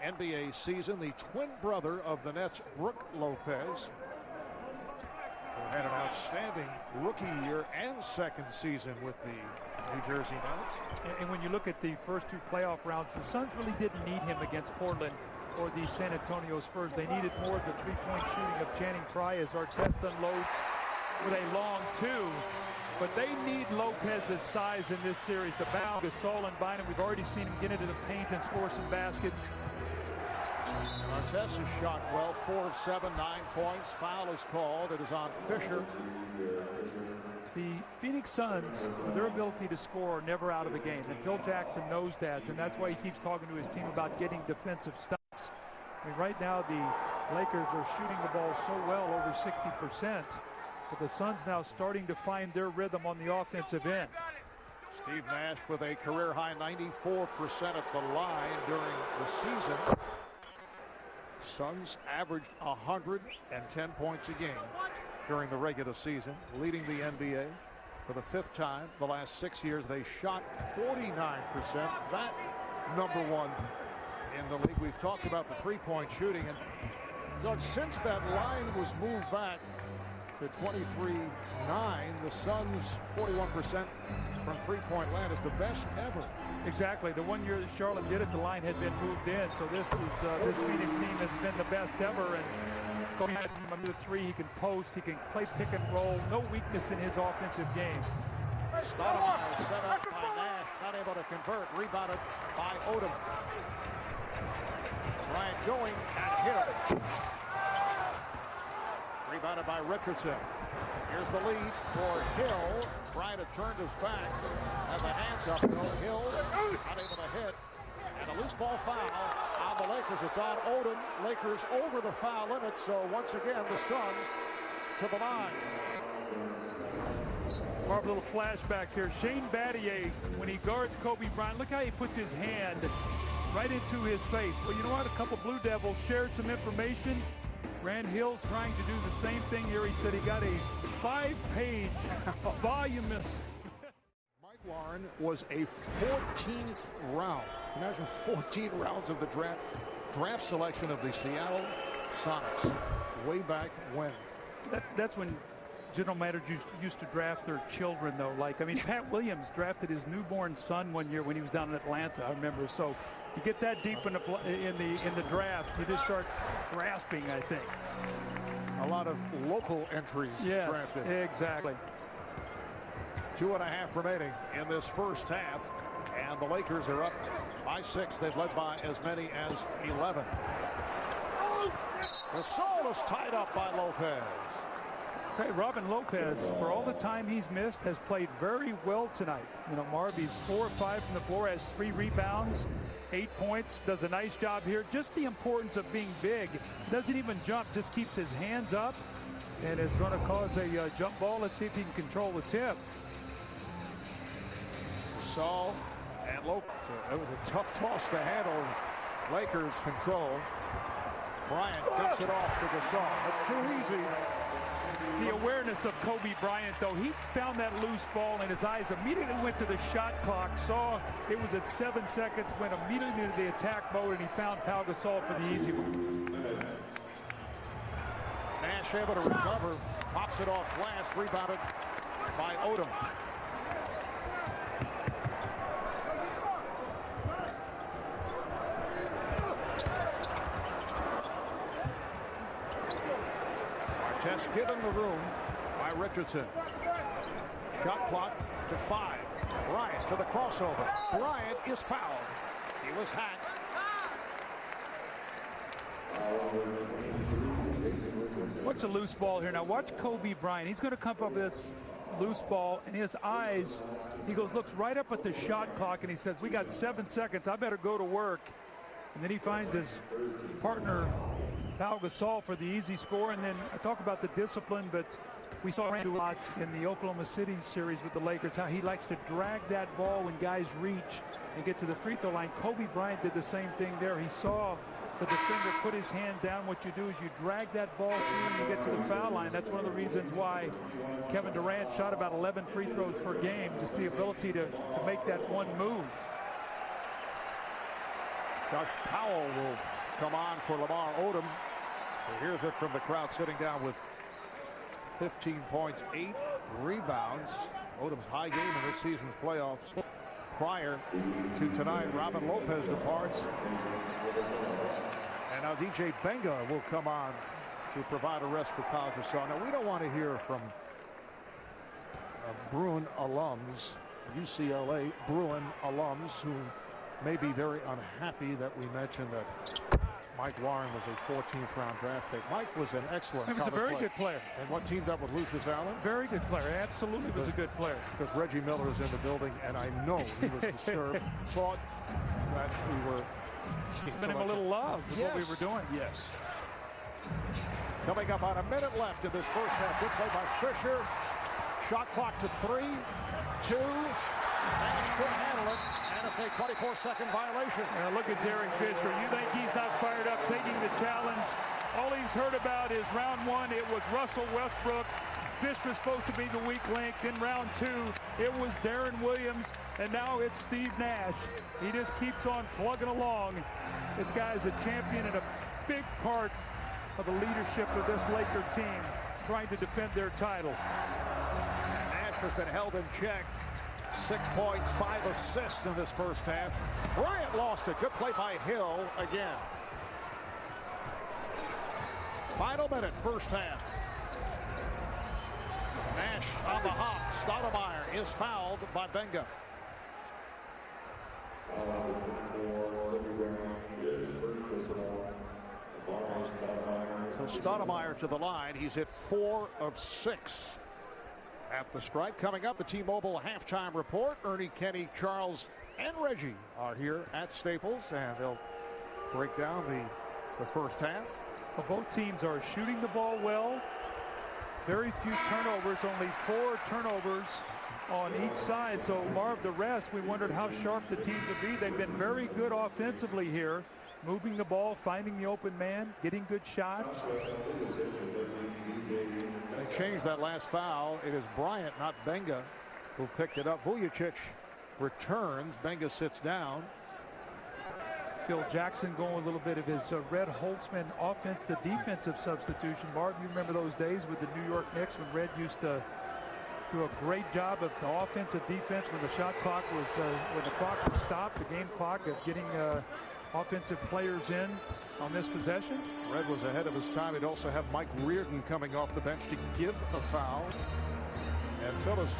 S1: NBA season. The twin brother of the Nets, Brook Lopez, who had an outstanding rookie year and second season with the New Jersey Nets.
S2: And when you look at the first 2 playoff rounds, the Suns really didn't need him against Portland or the San Antonio Spurs. They needed more of the 3-point shooting of Channing Frye as Artest unloads with a long 2. But they need Lopez's size in this series. The bound Gasol and Bynum, we've already seen him get into the paint and score some baskets.
S1: Artest has shot well, 4 of 7, 9 points. Foul is called. It is on Fisher.
S2: The Phoenix Suns, their ability to score, are never out of the game, and Phil Jackson knows that, and that's why he keeps talking to his team about getting defensive stops. I mean, right now the Lakers are shooting the ball so well, over 60%, but the Suns now starting to find their rhythm on the offensive end.
S1: Steve Nash with a career-high 94% at the line during the season. Suns averaged 110 points a game during the regular season, leading the NBA for the 5th time. The last 6 years, they shot 49%. That #1 in the league. We've talked about the 3-point shooting, and Doug, since that line was moved back to 23-9, the Suns 41% from 3-point land is the best ever.
S2: Exactly. The 1 year that Charlotte did it, the line had been moved in. So this Phoenix team has been the best ever. And going at him under the 3, he can post, he can play pick and roll. No weakness in his offensive game.
S1: Stoudemire set up by Nash, not able to convert. Rebounded by Odom. Bryant going at Hill. Rebounded by Richardson. Here's the lead for Hill. Bryant had turned his back. Had the hands up though. Hill not able to hit. And a loose ball foul on the Lakers. It's on Odom. Lakers over the foul limit. So once again, the Suns to the line.
S2: Marv, a little flashback here. Shane Battier, when he guards Kobe Bryant, look how he puts his hand right into his face. Well, you know what? A couple Blue Devils shared some information. Grant Hill's trying to do the same thing here. He said he got a 5-page voluminous.
S1: Mike Warren was a 14th round. Imagine 14 rounds of the draft selection of the Seattle Sonics way back when.
S2: That's when general managers used to draft their children, though. Like, I mean, Pat Williams drafted his newborn son one year when he was down in Atlanta, I remember. So you get that deep in the draft, you just start grasping, I think.
S1: A lot of local entries drafted.
S2: Exactly.
S1: 2.5 remaining in this first half, and the Lakers are up by 6. They've led by as many as 11. Gasol is tied up by Lopez.
S2: Okay, Robin Lopez, for all the time he's missed, has played very well tonight. You know, Marv, he's 4 of 5 from the floor, has 3 rebounds, 8 points, does a nice job here. Just the importance of being big. Doesn't even jump, just keeps his hands up, and is going to cause a jump ball. Let's see if he can control the tip.
S1: Gasol and Lopez. It was a tough toss to handle. Lakers control. Bryant gets it off to Gasol. It's too easy.
S2: The awareness of Kobe Bryant, though, he found that loose ball and his eyes immediately went to the shot clock, saw it was at 7 seconds, went immediately into the attack mode, and he found Pau Gasol for the easy one.
S1: Nash able to recover, pops it off glass, rebounded by Odom. Just given the room by Richardson. Shot clock to 5. Bryant to the crossover. Bryant is fouled. He was hacked.
S2: Watch a loose ball here. Now watch Kobe Bryant. He's going to come up with this loose ball, and his eyes, he looks right up at the shot clock, and he says, we got 7 seconds. I better go to work. And then he finds his partner, Pau Gasol, for the easy score. And then I talk about the discipline, but we saw him do a lot in the Oklahoma City series with the Lakers, how he likes to drag that ball when guys reach and get to the free throw line. Kobe Bryant did the same thing there. He saw the defender put his hand down. What you do is you drag that ball through and you get to the foul line. That's one of the reasons why Kevin Durant shot about 11 free throws per game, just the ability to make that one move.
S1: Josh Powell will come on for Lamar Odom. Here's it from the crowd, sitting down with 15 points, 8 rebounds. Odom's high game in this season's playoffs. Prior to tonight, Robin Lopez departs. And now DJ Benga will come on to provide a rest for Pau Gasol. Now, we don't want to hear from Bruin alums, UCLA Bruin alums, who may be very unhappy that we mentioned that Mike Warren was a 14th round draft pick. Mike was an excellent
S2: He was a very good player.
S1: And what teamed up with Lucius Allen?
S2: Very good player. Absolutely was a good player.
S1: Because Reggie Miller is in the building, and I know he was disturbed. Thought that we were
S2: giving him a little love for what we were doing.
S1: Yes. Coming up on a minute left in this first half. Good play by Fisher. Shot clock to 3, 2. Nash couldn't handle it. And it's a 24-second violation.
S2: Look at Derek Fisher. You think he's not fired up taking the challenge? All he's heard about is round 1. It was Russell Westbrook. Fisher's supposed to be the weak link. In round 2, it was Darren Williams. And now it's Steve Nash. He just keeps on plugging along. This guy is a champion and a big part of the leadership of this Laker team trying to defend their title.
S1: Nash has been held in check. 6 points, 5 assists in this first half. Bryant lost it. Good play by Hill again. Final minute, first half. Nash on the hop. Stoudemire is fouled by Benga. So Stoudemire to the line. He's hit 4 of 6. At the stripe. Coming up, the T-Mobile halftime report. Ernie, Kenny, Charles, and Reggie are here at Staples, and they'll break down the first half.
S2: Well, both teams are shooting the ball well. Very few turnovers, only 4 turnovers on each side. So, Marv, the rest, we wondered how sharp the teams would be. They've been very good offensively here, moving the ball, finding the open man, getting good shots.
S1: They changed that last foul. It is Bryant, not Benga, who picked it up. Vujacic returns. Benga sits down.
S2: Phil Jackson going with a little bit of his Red Holtzman offense to defensive substitution. Marv, you remember those days with the New York Knicks when Red used to do a great job of the offensive defense when the shot clock was, when the clock was stopped, the game clock, of getting offensive players in on this possession.
S1: Red was ahead of his time. He'd also have Mike Reardon coming off the bench to give a foul. And Phyllis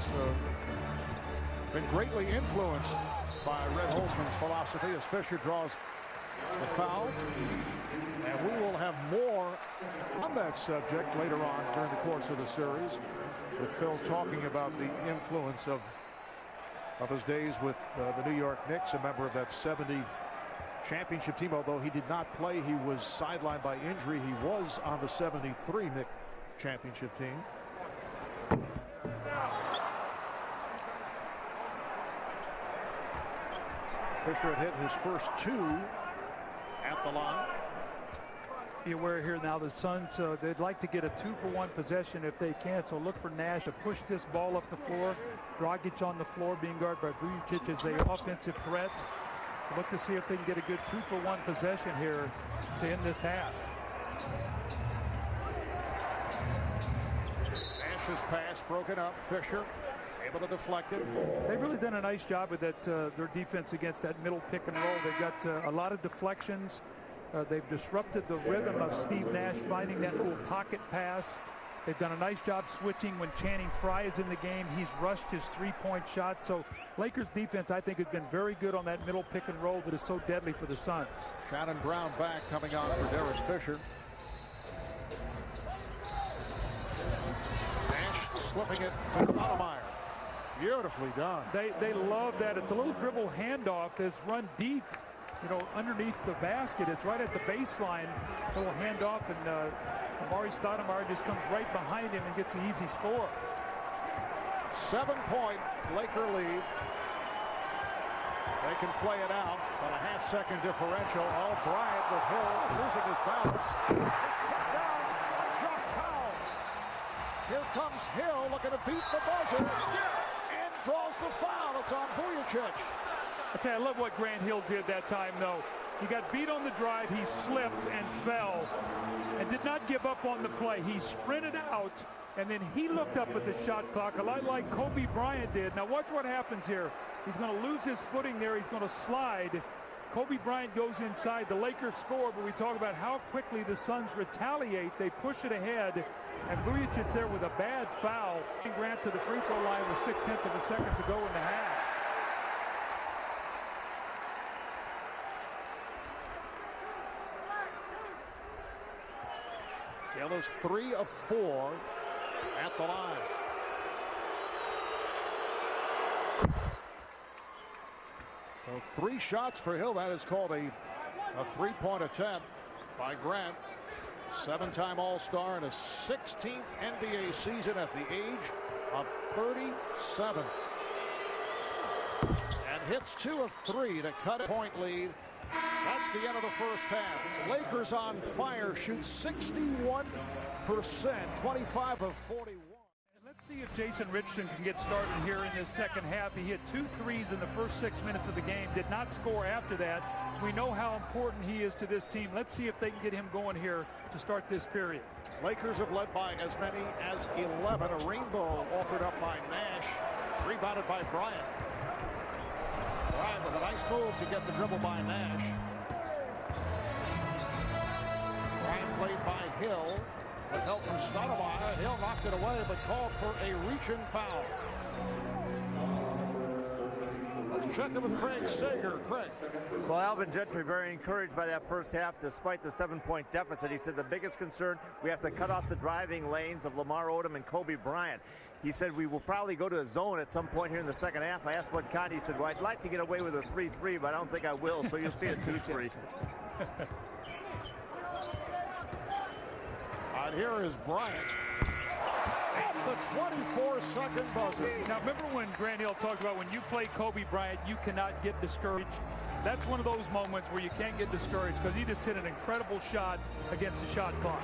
S1: been greatly influenced by Red Holzman's philosophy as Fisher draws the foul. And we will have more on that subject later on during the course of the series, with Phil talking about the influence of his days with the New York Knicks, a member of that 70 championship team. Although he did not play, he was sidelined by injury. He was on the 73 Knicks championship team. Fisher had hit his first two at the line.
S2: Be aware here now the Suns, they'd like to get a 2-for-1 possession if they can, so look for Nash to push this ball up the floor. Dragic on the floor being guarded by Vujacic as the offensive threat. Look to see if they can get a good 2-for-1 possession here to end this half.
S1: Nash's pass broken up. Fisher able to deflect it.
S2: They've really done a nice job with that, their defense against that middle pick and roll. They've got a lot of deflections. They've disrupted the rhythm of Steve Nash finding that little pocket pass. They've done a nice job switching when Channing Frye is in the game. He's rushed his three-point shot. So Lakers defense, I think, has been very good on that middle pick and roll that is so deadly for the Suns.
S1: Shannon Brown back coming on for Derek Fisher. Nash slipping it to Stoudemire. Beautifully done.
S2: They love that. It's a little dribble handoff that's run deep, you know, underneath the basket. It's right at the baseline. A little handoff, and Amar'e Stoudemire just comes right behind him and gets the easy score.
S1: 7-point Laker lead. They can play it out on a half-second differential. Oh, Bryant with Hill losing his balance. Down by Josh Powell. Here comes Hill looking to beat the buzzer and draws the foul. It's on Vujacic.
S2: I tell you, I love what Grant Hill did that time, though. He got beat on the drive, he slipped and fell, and did not give up on the play. He sprinted out, and then he looked up at the shot clock, a lot like Kobe Bryant did. Now watch what happens here. He's going to lose his footing there. He's going to slide. Kobe Bryant goes inside. The Lakers score, but we talk about how quickly the Suns retaliate. They push it ahead, and Vujacic's there with a bad foul. Grant to the free throw line with 0.6 of a second to go in the half.
S1: Hill is 3 of 4 at the line. So 3 shots for Hill. That is called a three-point attempt by Grant. 7-time All-Star in his 16th NBA season at the age of 37. And hits 2 of 3 to cut a point lead. That's the end of the first half. Lakers on fire, shoot 61%, 25 of 41.
S2: Let's see if Jason Richardson can get started here in this second half. He hit 2 threes in the first 6 minutes of the game, did not score after that. We know how important he is to this team. Let's see if they can get him going here to start this period.
S1: Lakers have led by as many as 11. A rainbow offered up by Nash, rebounded by Bryant. Bryant with a nice move to get the dribble by Nash. Bryant played by Hill. With help from Stoudemire, Hill knocked it away, but called for a reach-in foul. Let's check in with Craig Sager. Craig.
S3: Well, Alvin Gentry very encouraged by that first half despite the 7-point deficit. He said the biggest concern, we have to cut off the driving lanes of Lamar Odom and Kobe Bryant. He said we will probably go to a zone at some point here in the second half. I asked what kind. He said, well, I'd like to get away with a 3-3, but I don't think I will, so you'll see a 2-3.
S1: And here is Bryant at the 24-second buzzer.
S2: Now, remember when Grant Hill talked about when you play Kobe Bryant, you cannot get discouraged. That's one of those moments where you can't get discouraged because he just hit an incredible shot against the shot clock.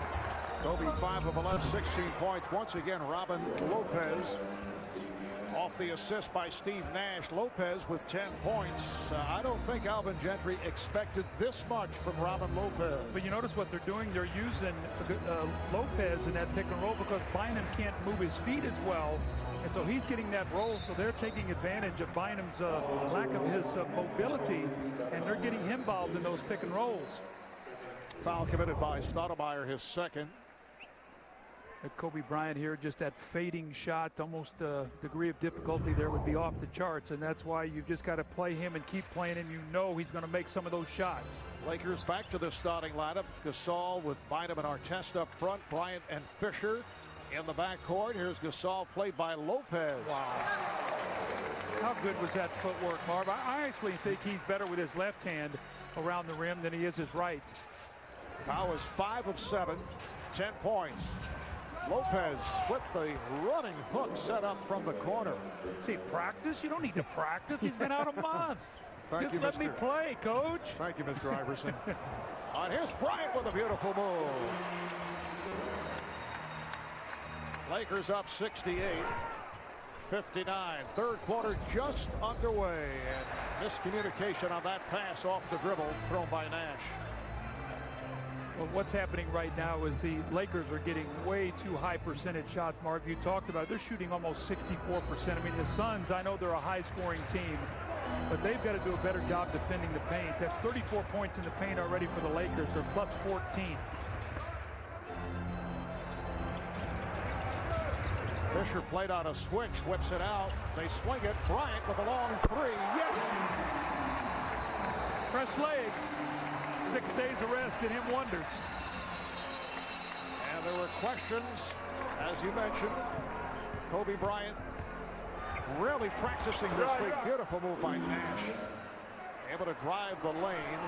S1: Kobe 5 of 11, 16 points. Once again, Robin Lopez off the assist by Steve Nash. Lopez with 10 points. I don't think Alvin Gentry expected this much from Robin Lopez.
S2: But you notice what they're doing. They're using Lopez in that pick and roll because Bynum can't move his feet as well. And so he's getting that roll, so they're taking advantage of Bynum's lack of his mobility, and they're getting him involved in those pick and rolls.
S1: Foul committed by Stoudemire, his second.
S2: Kobe Bryant here, just that fading shot, almost a degree of difficulty there would be off the charts, and that's why you've just got to play him and keep playing him. You know he's going to make some of those shots.
S1: Lakers back to the starting lineup. Gasol with Bynum and Artest up front. Bryant and Fisher in the backcourt. Here's Gasol, played by Lopez.
S2: Wow. How good was that footwork, Marv? I actually think he's better with his left hand around the rim than he is his right.
S1: Powell is 5 of 7, 10 points. Lopez with the running hook set up from the corner.
S2: See, practice? You don't need to practice. He's been out a month. Just let me play, Coach.
S1: Thank you, Mr. Iverson. Here's Bryant with a beautiful move. Lakers up 68-59. Third quarter just underway. And miscommunication on that pass off the dribble thrown by Nash.
S2: Well, what's happening right now is the Lakers are getting way too high percentage shots, Mark. You talked about it. They're shooting almost 64%. I mean, the Suns, I know they're a high-scoring team, but they've got to do a better job defending the paint. That's 34 points in the paint already for the Lakers. They're plus 14.
S1: Fisher played on a switch, whips it out. They swing it. Bryant with a long three. Yes!
S2: Fresh legs. 6 days of rest did him wonders.
S1: And there were questions, as you mentioned. Kobe Bryant really practicing this week. Beautiful move by Nash. Able to drive the lane.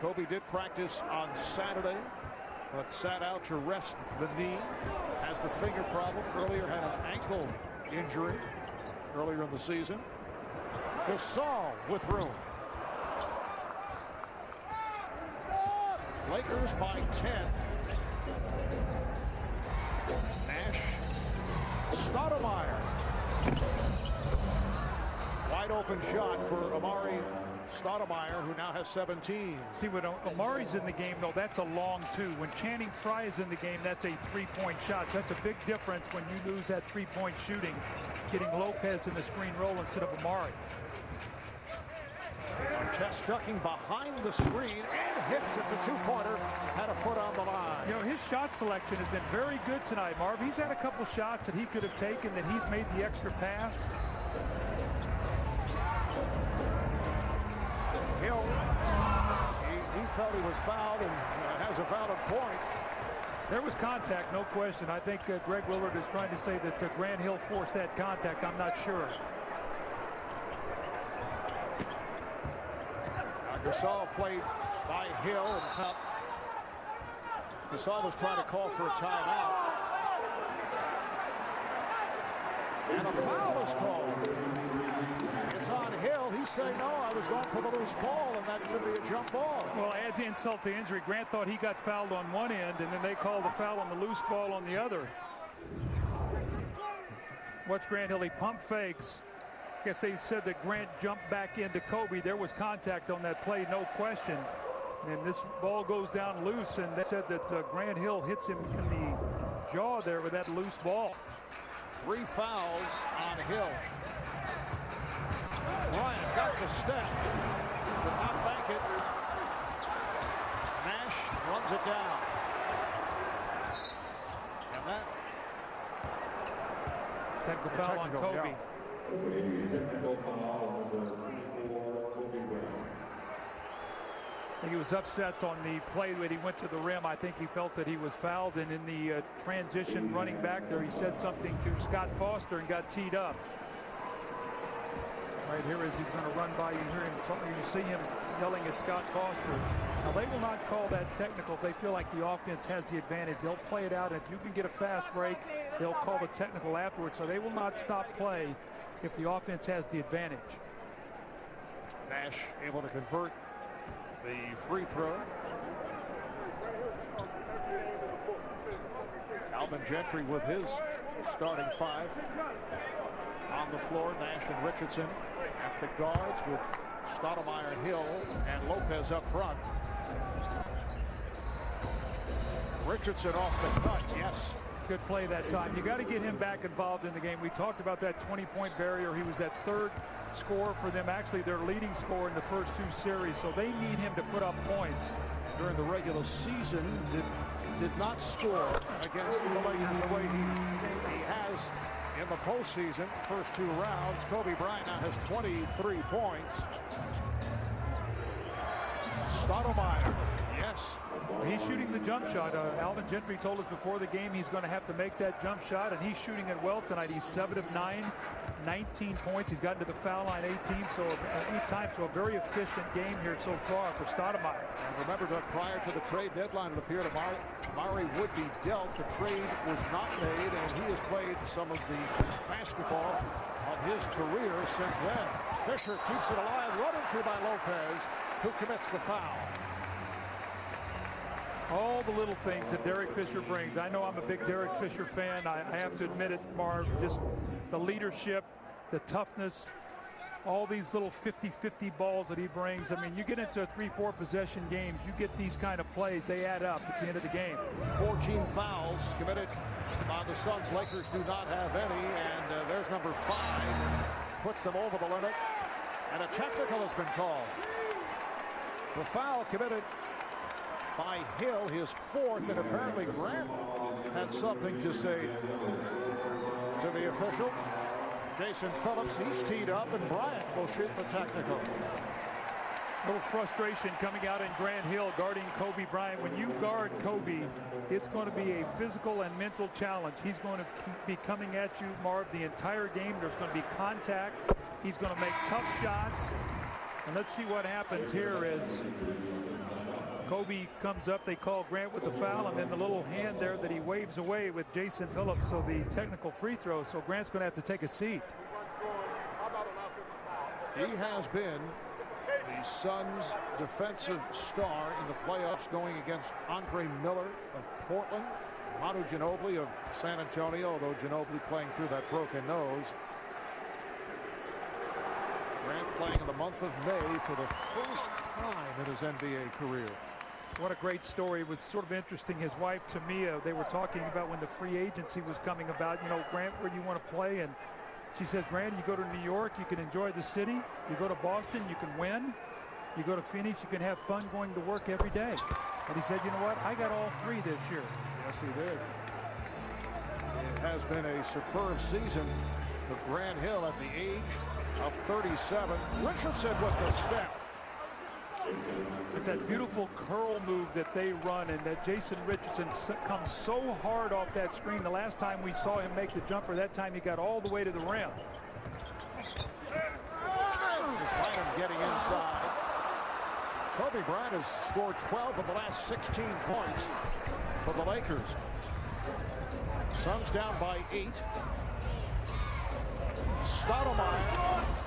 S1: Kobe did practice on Saturday, but sat out to rest the knee. Has the finger problem. Earlier had an ankle injury earlier in the season. Gasol with room. Lakers by 10. Nash. Stoudemire. Wide open shot for Amari Stoudemire, who now has 17.
S2: See, when Amari's in the game, though, that's a long two. When Channing Frye is in the game, that's a three-point shot. That's a big difference when you lose that three-point shooting, getting Lopez in the screen roll instead of Amari.
S1: Artest ducking behind the screen and hits. It's a two-pointer. Had a foot on the line.
S2: You know, his shot selection has been very good tonight, Marv. He's had a couple shots that he could have taken that he's made the extra pass.
S1: Hill, he felt he was fouled and has a valid point.
S2: There was contact, no question. I think Greg Willard is trying to say that Grant Hill forced that contact. I'm not sure.
S1: Gasol played by Hill and top. Gasol was trying to call for a timeout. And a foul is called. It's on Hill. He's saying, no, I was going for the loose ball, and that should be a jump ball.
S2: Well, adds insult to injury. Grant thought he got fouled on one end, and then they called the foul on the loose ball on the other. Watch Grant Hill. He pump fakes. I guess they said that Grant jumped back into Kobe. There was contact on that play, no question. And this ball goes down loose, and they said that Grant Hill hits him in the jaw there with that loose ball.
S1: 3 fouls on Hill. Bryant got the step, but not bank it. Nash runs it down. And that
S2: technical foul on Kobe.
S1: Yeah.
S5: Technical foul number 24, Kobe Bryant.
S2: I think he was upset on the play when he went to the rim. I think he felt that he was fouled, and in the transition running back there, he said something to Scott Foster and got teed up. Right here as he's going to run by, you hear him, you see him yelling at Scott Foster. Now they will not call that technical if they feel like the offense has the advantage. They'll play it out, and if you can get a fast break, they'll call the technical afterwards. So they will not stop play if the offense has the advantage.
S1: Nash able to convert the free throw. Alvin Gentry with his starting 5 on the floor. Nash and Richardson at the guards with Stoudemire, Hill, and Lopez up front. Richardson off the cut, yes.
S2: Good play that time. You got to get him back involved in the game. We talked about that 20-point barrier. He was that third scorer for them, actually their leading scorer in the first 2 series, so they need him to put up points.
S1: During the regular season, did did not score against the Lakers the way he has in the postseason. First 2 rounds, Kobe Bryant now has 23 points. Stoudemire, yes.
S2: He's shooting the jump shot. Alvin Gentry told us before the game he's going to have to make that jump shot, and he's shooting it well tonight. He's 7 of 9, 19 points. He's gotten to the foul line 8 times, so a very efficient game here so far for Stoudemire.
S1: And remember that prior to the trade deadline, it appeared Amar'e would be dealt. The trade was not made, and he has played some of the best basketball of his career since then. Fisher keeps it alive, running through by Lopez, who commits the foul.
S2: All the little things that Derek Fisher brings. I know I'm a big Derek Fisher fan. I have to admit it, Marv. Just the leadership, the toughness, all these little 50-50 balls that he brings. I mean, you get into 3-4 possession games, you get these kind of plays, they add up at the end of the game.
S1: 14 fouls committed by the Suns. Lakers do not have any, and there's number 5. Puts them over the limit, and a technical has been called. The foul committed by Hill, his 4th, and apparently Grant had something to say to the official. Jason Phillips, he's teed up, and Bryant will shoot the technical.
S2: A little frustration coming out in Grant Hill guarding Kobe Bryant. When you guard Kobe, it's going to be a physical and mental challenge. He's going to be coming at you, Marv, the entire game. There's going to be contact. He's going to make tough shots. And let's see what happens here as Kobe comes up. They call Grant with the foul, and then the little hand there that he waves away with Jason Phillips. So the technical free throw. So Grant's going to have to take a seat.
S1: He has been the Suns' defensive star in the playoffs, going against Andre Miller of Portland, Manu Ginobili of San Antonio, although Ginobili playing through that broken nose. Grant playing in the month of May for the first time in his NBA career.
S2: What a great story. It was sort of interesting. His wife, Tamia, they were talking about when the free agency was coming about, you know, Grant, where do you want to play? And she said, Grant, you go to New York, you can enjoy the city. You go to Boston, you can win. You go to Phoenix, you can have fun going to work every day. And he said, you know what? I got all 3 this year.
S1: Yes, he did. It has been a superb season for Grant Hill at the age of 37. Richardson with the step.
S2: It's that beautiful curl move that they run, and that Jason Richardson comes so hard off that screen. The last time we saw him make the jumper, that time he got all the way to the rim.
S1: Bryant getting inside. Kobe Bryant has scored 12 of the last 16 points for the Lakers. Suns down by 8. Stoudemire.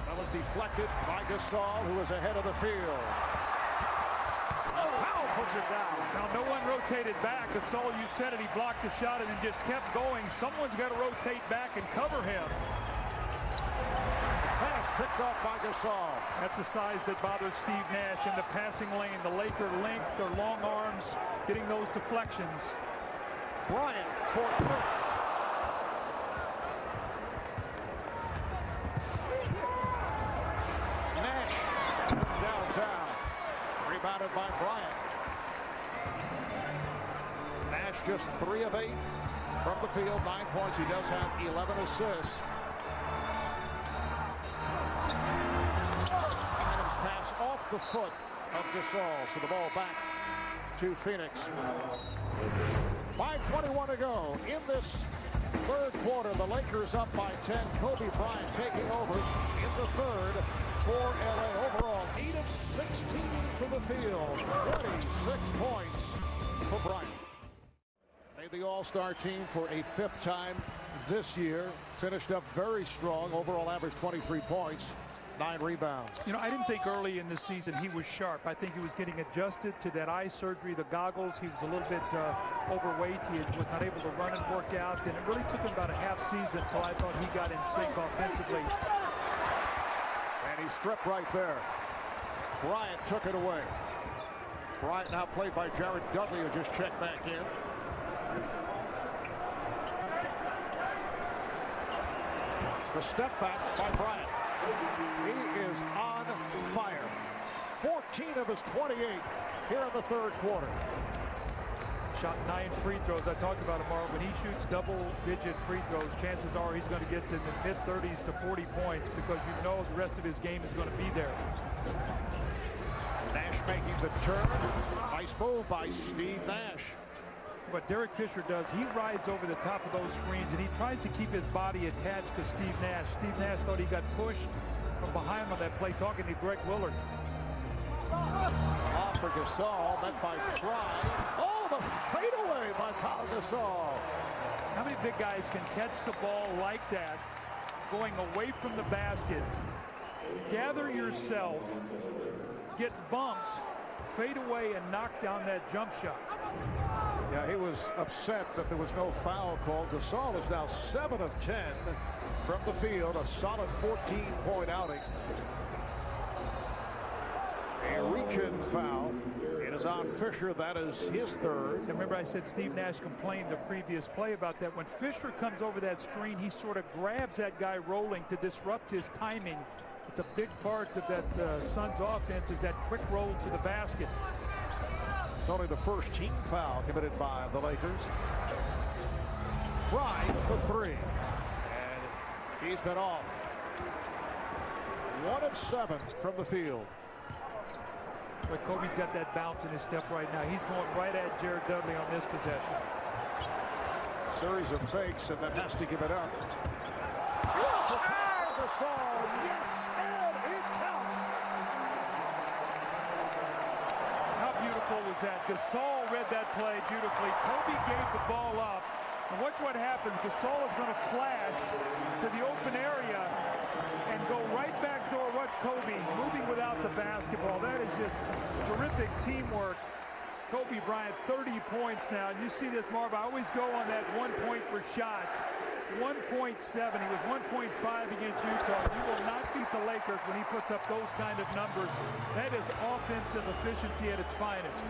S1: That was deflected by Gasol, who was ahead of the field. Powell puts it down.
S2: Now, no one rotated back. Gasol, you said it, he blocked the shot and then just kept going. Someone's got to rotate back and cover him.
S1: Pass picked off by Gasol.
S2: That's a size that bothers Steve Nash in the passing lane. The Laker length, their long arms, getting those deflections.
S1: Bryant for 3. Nash downtown. Rebounded by Bryant. Nash just 3 of 8 from the field. 9 points. He does have 11 assists. Adams pass off the foot of Gasol. So the ball back to Phoenix. 5:21 to go in this 3rd quarter. The Lakers up by 10. Kobe Bryant taking over in the 3rd for LA. Overall, 8 of 16 from the field. 26 points for Bryant. Made the All-Star team for a 5th time this year. Finished up very strong. Overall average 23 points. 9 rebounds.
S2: You know, I didn't think early in the season he was sharp. I think he was getting adjusted to that eye surgery, the goggles. He was a little bit overweight. He was not able to run and work out, and it really took him about a half season until I thought he got in sync offensively.
S1: And he stripped right there. Bryant took it away. Bryant now played by Jared Dudley, who just checked back in. The step back by Bryant. He is on fire. 14 of his 28 here in the 3rd quarter.
S2: shot 9 free throws. I talked about it, Marv. When he shoots double-digit free throws, chances are he's going to get to the mid-30s to 40 points because you know the rest of his game is going to be there.
S1: Nash making the turn. Nice move by Steve Nash.
S2: What Derek Fisher does, he rides over the top of those screens and he tries to keep his body attached to Steve Nash. Steve Nash thought he got pushed from behind on that play, talking to Greg Willard.
S1: Off for Gasol, met by Fry. Oh, the fadeaway by Pau Gasol.
S2: How many big guys can catch the ball like that, going away from the basket, gather yourself, get bumped, fade away, and knock down that jump shot?
S1: Yeah, he was upset that there was no foul called. Gasol is now 7 of 10 from the field, a solid 14-point outing. A reach-in foul. It is on Fisher. That is his third.
S2: And remember I said Steve Nash complained the previous play about that. When Fisher comes over that screen, he sort of grabs that guy rolling to disrupt his timing. It's a big part of that Suns offense is that quick roll to the basket.
S1: It's only the first team foul committed by the Lakers. Fry for 3. And he's been off. 1 of 7 from the field.
S2: But Kobe's got that bounce in his step right now. He's going right at Jared Dudley on this possession.
S1: Series of fakes and then has to give it up. Beautiful pass to Gasol. Yes, and it counts.
S2: How beautiful was that? Gasol read that play beautifully. Kobe gave the ball up. And watch what happens. Gasol is going to flash to the open area and go right back door. Watch Kobe moving without the basketball. That is just terrific teamwork. Kobe Bryant, 30 points now. And you see this, Marv, I always go on that 1 point per shot. 1.7. He was 1.5 against Utah. You will not beat the Lakers when he puts up those kind of numbers. That is offensive efficiency at its finest.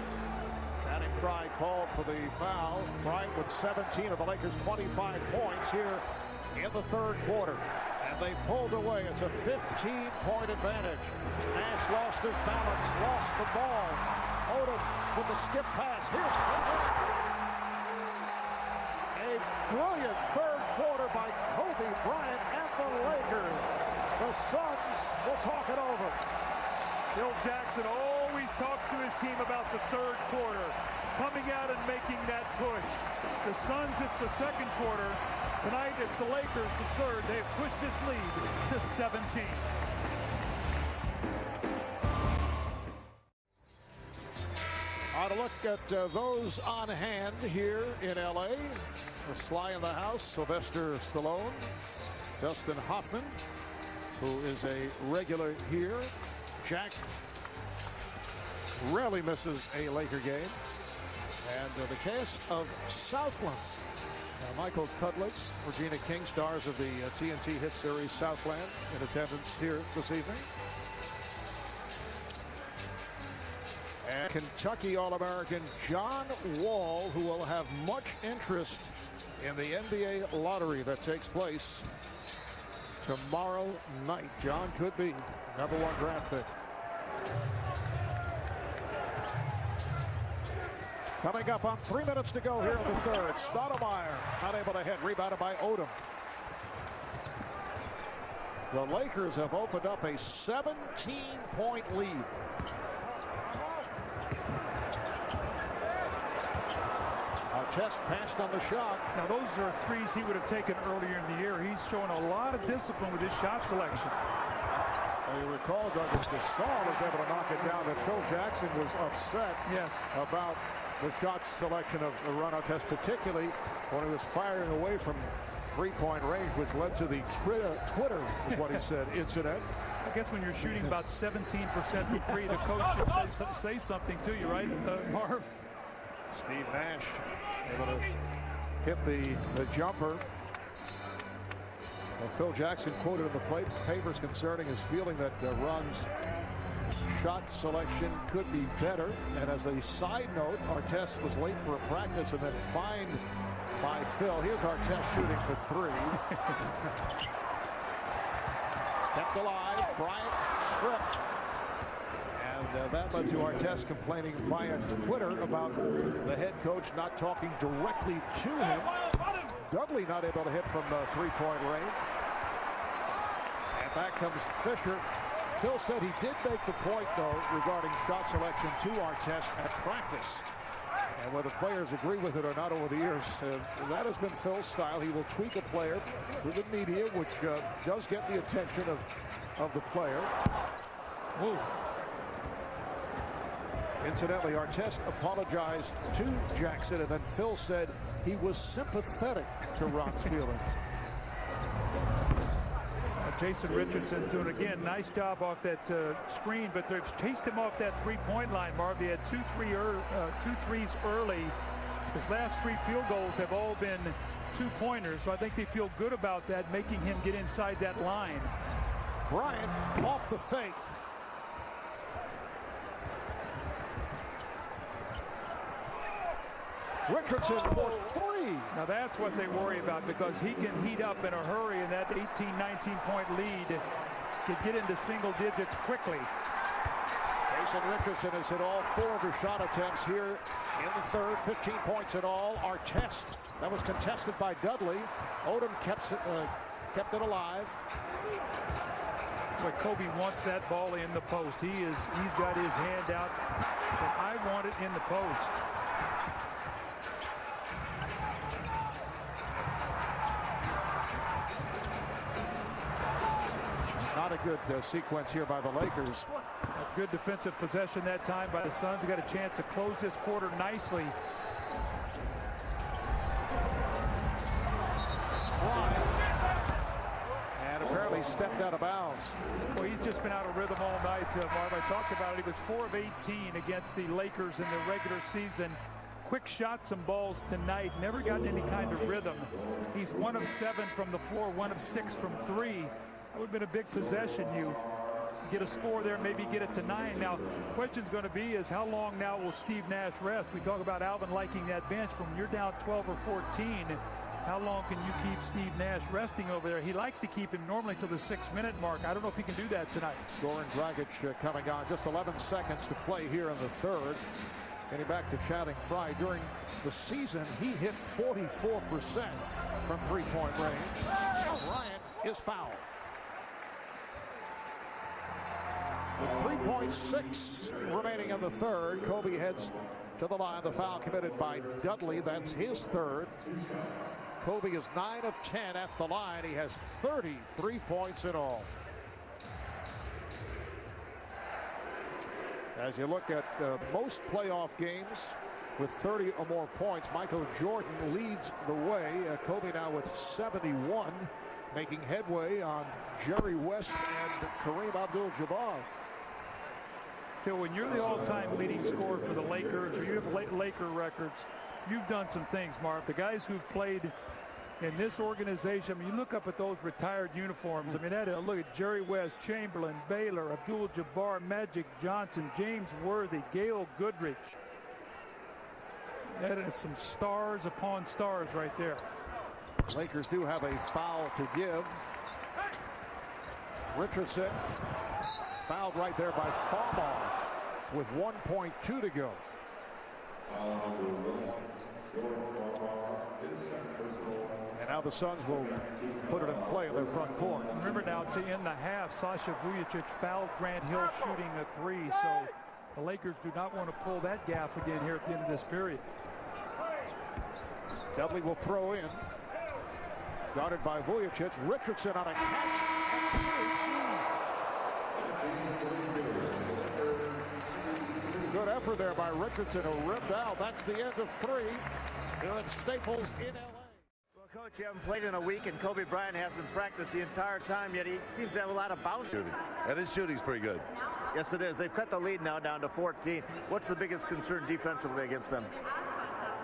S1: Channing Frye called for the foul. Bryant with 17 of the Lakers' 25 points here in the third quarter. And they pulled away. It's a 15-point advantage. Nash lost his balance, lost the ball. Odom with the skip pass. Here's a brilliant third quarter by Kobe Bryant and the Lakers. The Suns will talk it over.
S2: Phil Jackson always talks to his team about the third quarter, coming out and making that push. The Suns, it's the second quarter. Tonight, it's the Lakers, the third. They've pushed this lead to 17.
S1: To look at those on hand here in L.A. The Sly in the house, Sylvester Stallone, Dustin Hoffman, who is a regular here. Jack rarely misses a Laker game. And the cast of Southland. Michael Cudlitz, Regina King, stars of the TNT hit series Southland, in attendance here this evening. And Kentucky All-American John Wall, who will have much interest in the NBA lottery that takes place tomorrow night. John could be #1 draft pick. Coming up on 3 minutes to go here in the third. Stoudemire not able to hit, rebounded by Odom. The Lakers have opened up a 17-point lead. Artest passed on the shot.
S2: Now those are threes he would have taken earlier in the year. He's showing a lot of discipline with his shot selection.
S1: Well, you recall Douglas Gasol was able to knock it down, that Phil Jackson was upset about the shot selection of Ron Artest, particularly when he was firing away from three-point range, which led to the Twitter is what he said, incident.
S2: I guess when you're shooting about 17% from three, the coach should say something to you, right, Marv?
S1: Steve Nash able to hit the jumper. Well, Phil Jackson quoted in the papers concerning his feeling that Ron's shot selection could be better. And as a side note, Artest was late for a practice and then fined by Phil. Here's Artest shooting for three. It's kept alive. Bryant stripped. And And that led to Artest complaining via Twitter about the head coach not talking directly to him. Dudley not able to hit from the three-point range. And back comes Fisher. Phil said he did make the point, though, regarding shot selection to Artest at practice. And whether players agree with it or not over the years, that has been Phil's style. He will tweak a player through the media, which does get the attention of the player.
S2: Ooh.
S1: Incidentally, Artest apologized to Jackson, and then Phil said he was sympathetic to Ron's feelings.
S2: Jason Richardson's doing, again, nice job off that screen, but they've chased him off that three-point line, Marv. They had two threes early. His last 3 field goals have all been two-pointers, so I think they feel good about that, making him get inside that line.
S1: Bryant off the fake. Richardson for 3.
S2: Now that's what they worry about, because he can heat up in a hurry, and that 18-19-point lead could get into single digits quickly.
S1: Jason Richardson has hit all 4 of his shot attempts here in the third. 15 points in all. Artest, that was contested by Dudley. Odom kept it alive.
S2: But Kobe wants that ball in the post. He's got his hand out, but I want it in the post.
S1: Not a good sequence here by the Lakers.
S2: That's good defensive possession that time by the Suns. Got a chance to close this quarter nicely.
S1: And apparently stepped out of bounds.
S2: Well, he's just been out of rhythm all night, Marv. I talked about it. He was 4 of 18 against the Lakers in the regular season. Quick shots and balls tonight. Never gotten any kind of rhythm. He's 1 of 7 from the floor, 1 of 6 from 3. That would have been a big possession. You get a score there, maybe get it to 9. Now, the question's going to be is how long now will Steve Nash rest? We talk about Alvin liking that bench, but when you're down 12 or 14, how long can you keep Steve Nash resting over there? He likes to keep him normally till the 6-minute mark. I don't know if he can do that tonight.
S1: Goran Dragic coming on. Just 11 seconds to play here in the third. Getting back to Channing Frye. During the season, he hit 44% from three-point range. Bryant is fouled. With 3.6 remaining in the third, Kobe heads to the line. The foul committed by Dudley. That's his third. Kobe is 9 of 10 at the line. He has 33 points in all. As you look at most playoff games with 30 or more points, Michael Jordan leads the way. Kobe now with 71, making headway on Jerry West and Kareem Abdul-Jabbar.
S2: So when you're the all-time leading scorer for the Lakers, or you have Laker records, you've done some things, Marv. The guys who've played in this organization, I mean, you look up at those retired uniforms. I mean, look at Jerry West, Chamberlain, Baylor, Abdul-Jabbar, Magic Johnson, James Worthy, Gail Goodrich. That is some stars upon stars right there.
S1: Lakers do have a foul to give. Richardson fouled right there by Farmar with 1.2 to go. And now the Suns will put it in play in their front court.
S2: Remember now, to end the half, Sasha Vujacic fouled Grant Hill shooting a 3, so the Lakers do not want to pull that gaff again here at the end of this period.
S1: Dudley will throw in. Guarded by Vujacic. Richardson on a catch. Good effort there by Richardson, who ripped out. That's the end of 3 here at Staples in L.A.
S3: Well, Coach, you haven't played in a week, and Kobe Bryant hasn't practiced the entire time yet. He seems to have a lot of bounce.
S6: Shooting. And his shooting's pretty good.
S3: Yes, it is. They've cut the lead now down to 14. What's the biggest concern defensively against them?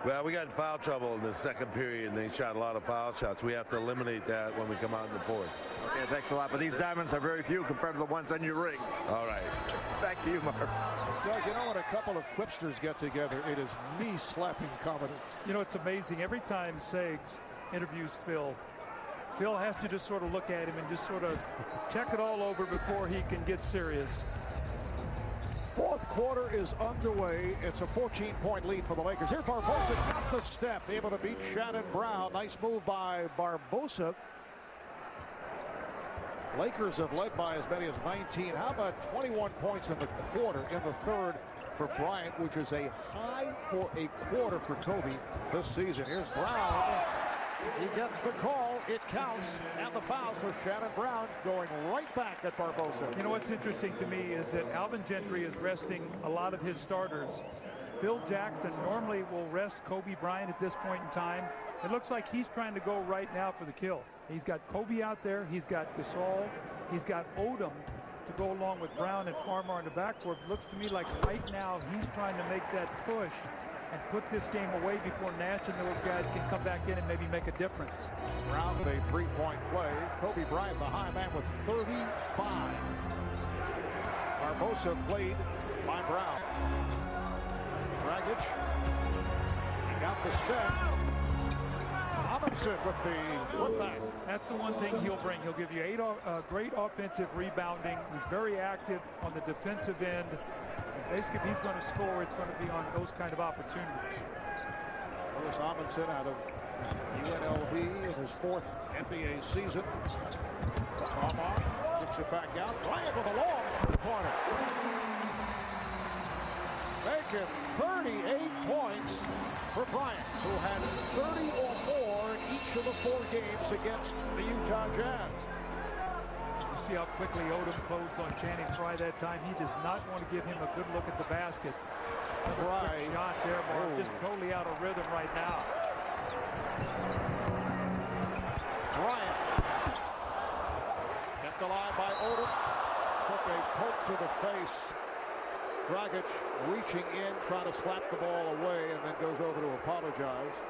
S6: Well, we got in foul trouble in the second period, and they shot a lot of foul shots. We have to eliminate that when we come out in the fourth.
S3: Okay, thanks a lot. But these diamonds are very few compared to the ones on your ring.
S6: All right.
S3: Back to you, Mark.
S1: Doug, you know when a couple of quipsters get together, it is knee-slapping comedy.
S2: You know, it's amazing. Every time Segs interviews Phil, Phil has to just sort of look at him and just sort of check it all over before he can get serious.
S1: Fourth quarter is underway. It's a 14-point lead for the Lakers. Here, Barbosa got the step, able to beat Shannon Brown. Nice move by Barbosa. Lakers have led by as many as 19. How about 21 points in the quarter, in the third for Bryant, which is a high for a quarter for Kobe this season. Here's Brown. He gets the call. It counts. And the foul. So Shannon Brown going right back at Barbosa.
S2: You know what's interesting to me is that Alvin Gentry is resting a lot of his starters. Phil Jackson normally will rest Kobe Bryant at this point in time. It looks like he's trying to go right now for the kill. He's got Kobe out there. He's got Gasol. He's got Odom to go along with Brown and Farmar in the backcourt. It looks to me like right now he's trying to make that push and put this game away before Nash and those guys can come back in and maybe make a difference.
S1: Brown with a three-point play. Kobe Bryant, the high man, with 35. Barbosa played by Brown. Dragic. He got the step. Robinson with the putback.
S2: That's the one thing he'll bring. He'll give you great offensive rebounding. He's very active on the defensive end. Basically, if he's going to score, it's going to be on those kind of opportunities.
S1: Lewis Robinson out of UNLV in his fourth NBA season. Farmar kicks it back out. Bryant with a long three-pointer. Making 38 points for Bryant, who had 30 or more in each of the 4 games against the Utah Jazz.
S2: You see how quickly Odom closed on Channing Frye that time. He does not want to give him a good look at the basket.
S1: Frye.
S2: Shot there, Mark, just totally out of rhythm right now.
S1: Bryant. Kept alive by Odom. Took a poke to the face. Dragic reaching in, trying to slap the ball away, and then goes over to apologize.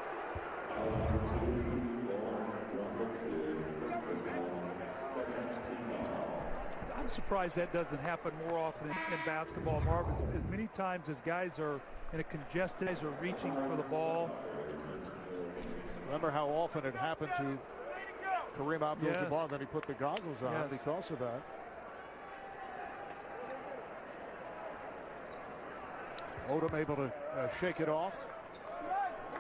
S2: I'm surprised that doesn't happen more often in basketball, Marv. As many times as guys are in a congested, guys are reaching for the ball.
S1: Remember how often it happened to Kareem Abdul-Jabbar,
S2: Yes.
S1: that he put the goggles on
S2: Yes.
S1: because of that. Odom able to shake it off.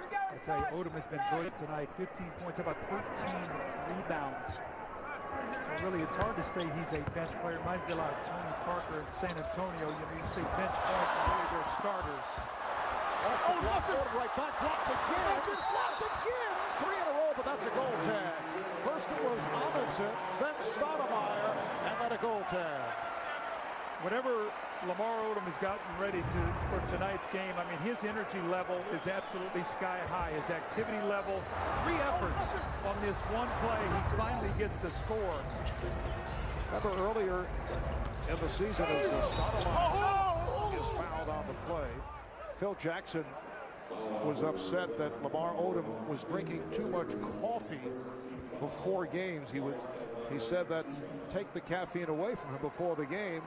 S2: I tell you, Odom has been good tonight. 15 points, about 13 rebounds. So really, it's hard to say he's a bench player. Reminds me a lot of Tony Parker in San Antonio. You say bench point, and really they're starters.
S1: Off the block, Odom right back, blocked again. Blocked again. 3 in a row, but that's a goal tag. First it was Amundsen, then Stoudemire, and then a goal tag.
S2: Whatever Lamar Odom has gotten ready for tonight's game, I mean, his energy level is absolutely sky high. His activity level, 3 efforts on this one play. He finally gets the score.
S1: Remember earlier in the season, as Stoudemire is fouled on the play, Phil Jackson was upset that Lamar Odom was drinking too much coffee before games. He said that take the caffeine away from him before the game.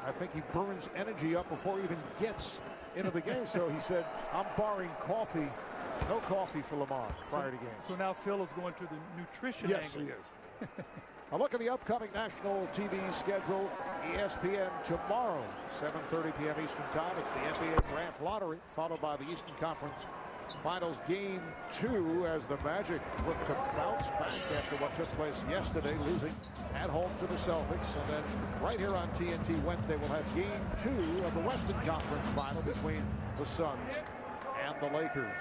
S1: I think he burns energy up before he even gets into the game. So he said, I'm barring coffee. No coffee for Lamar prior to games.
S2: So now Phil is going through the nutrition
S1: Yes,
S2: angle.
S1: he is. A look at the upcoming national TV schedule. ESPN tomorrow, 7:30 p.m. Eastern Time. It's the NBA Draft Lottery, followed by the Eastern Conference Finals Game 2, as the Magic look to bounce back after what took place yesterday, losing at home to the Celtics. And then right here on TNT Wednesday, we'll have Game 2 of the Western Conference Final between the Suns and the Lakers.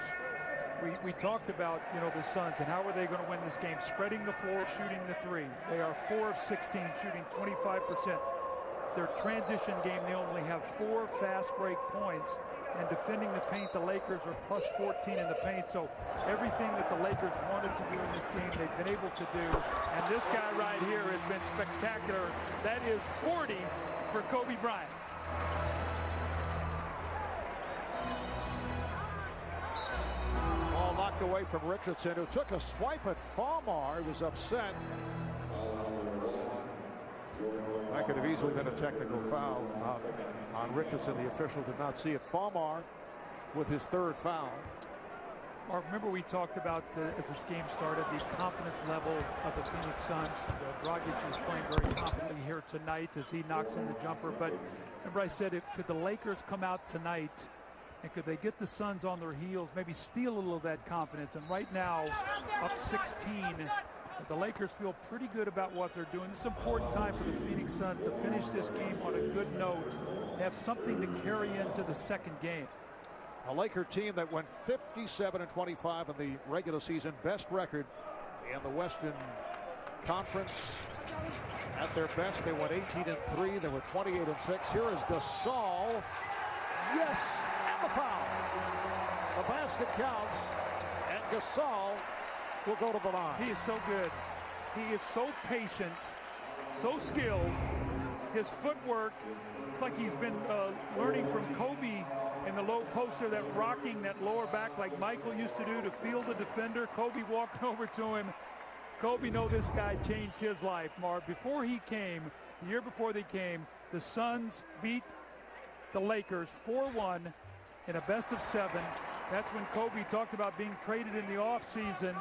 S2: We talked about, the Suns and how are they going to win this game? Spreading the floor, shooting the 3. They are 4 of 16, shooting 25%. Their transition game, they only have 4 fast break points. And defending the paint, the Lakers are plus 14 in the paint. So everything that the Lakers wanted to do in this game, they've been able to do. And this guy right here has been spectacular. That is 40 for Kobe Bryant.
S1: Ball knocked away from Richardson, who took a swipe at Farmar. He was upset. That could have easily been a technical foul on Richardson. The official did not see it. Farmar with his 3rd foul.
S2: Mark, remember we talked about, as this game started, the confidence level of the Phoenix Suns. Dragic is playing very confidently here tonight as he knocks in the jumper. But remember I said, could the Lakers come out tonight and could they get the Suns on their heels, maybe steal a little of that confidence? And right now, up 16, the Lakers feel pretty good about what they're doing. This is an important time for the Phoenix Suns to finish this game on a good note, to have something to carry into the second game.
S1: A Laker team that went 57-25 in the regular season, best record in the Western Conference. At their best, they went 18-3. They were 28-6. Here is Gasol. Yes, and the foul. The basket counts, and Gasol will go to the line.
S2: He is so good. He is so patient, so skilled. His footwork, it's like he's been learning from Kobe in the low poster, that rocking that lower back like Michael used to do to field the defender. Kobe walking over to him. Kobe know this guy changed his life, Marv. Before he came, the year before they came, the Suns beat the Lakers 4-1 in a best-of-7. That's when Kobe talked about being traded in the offseason.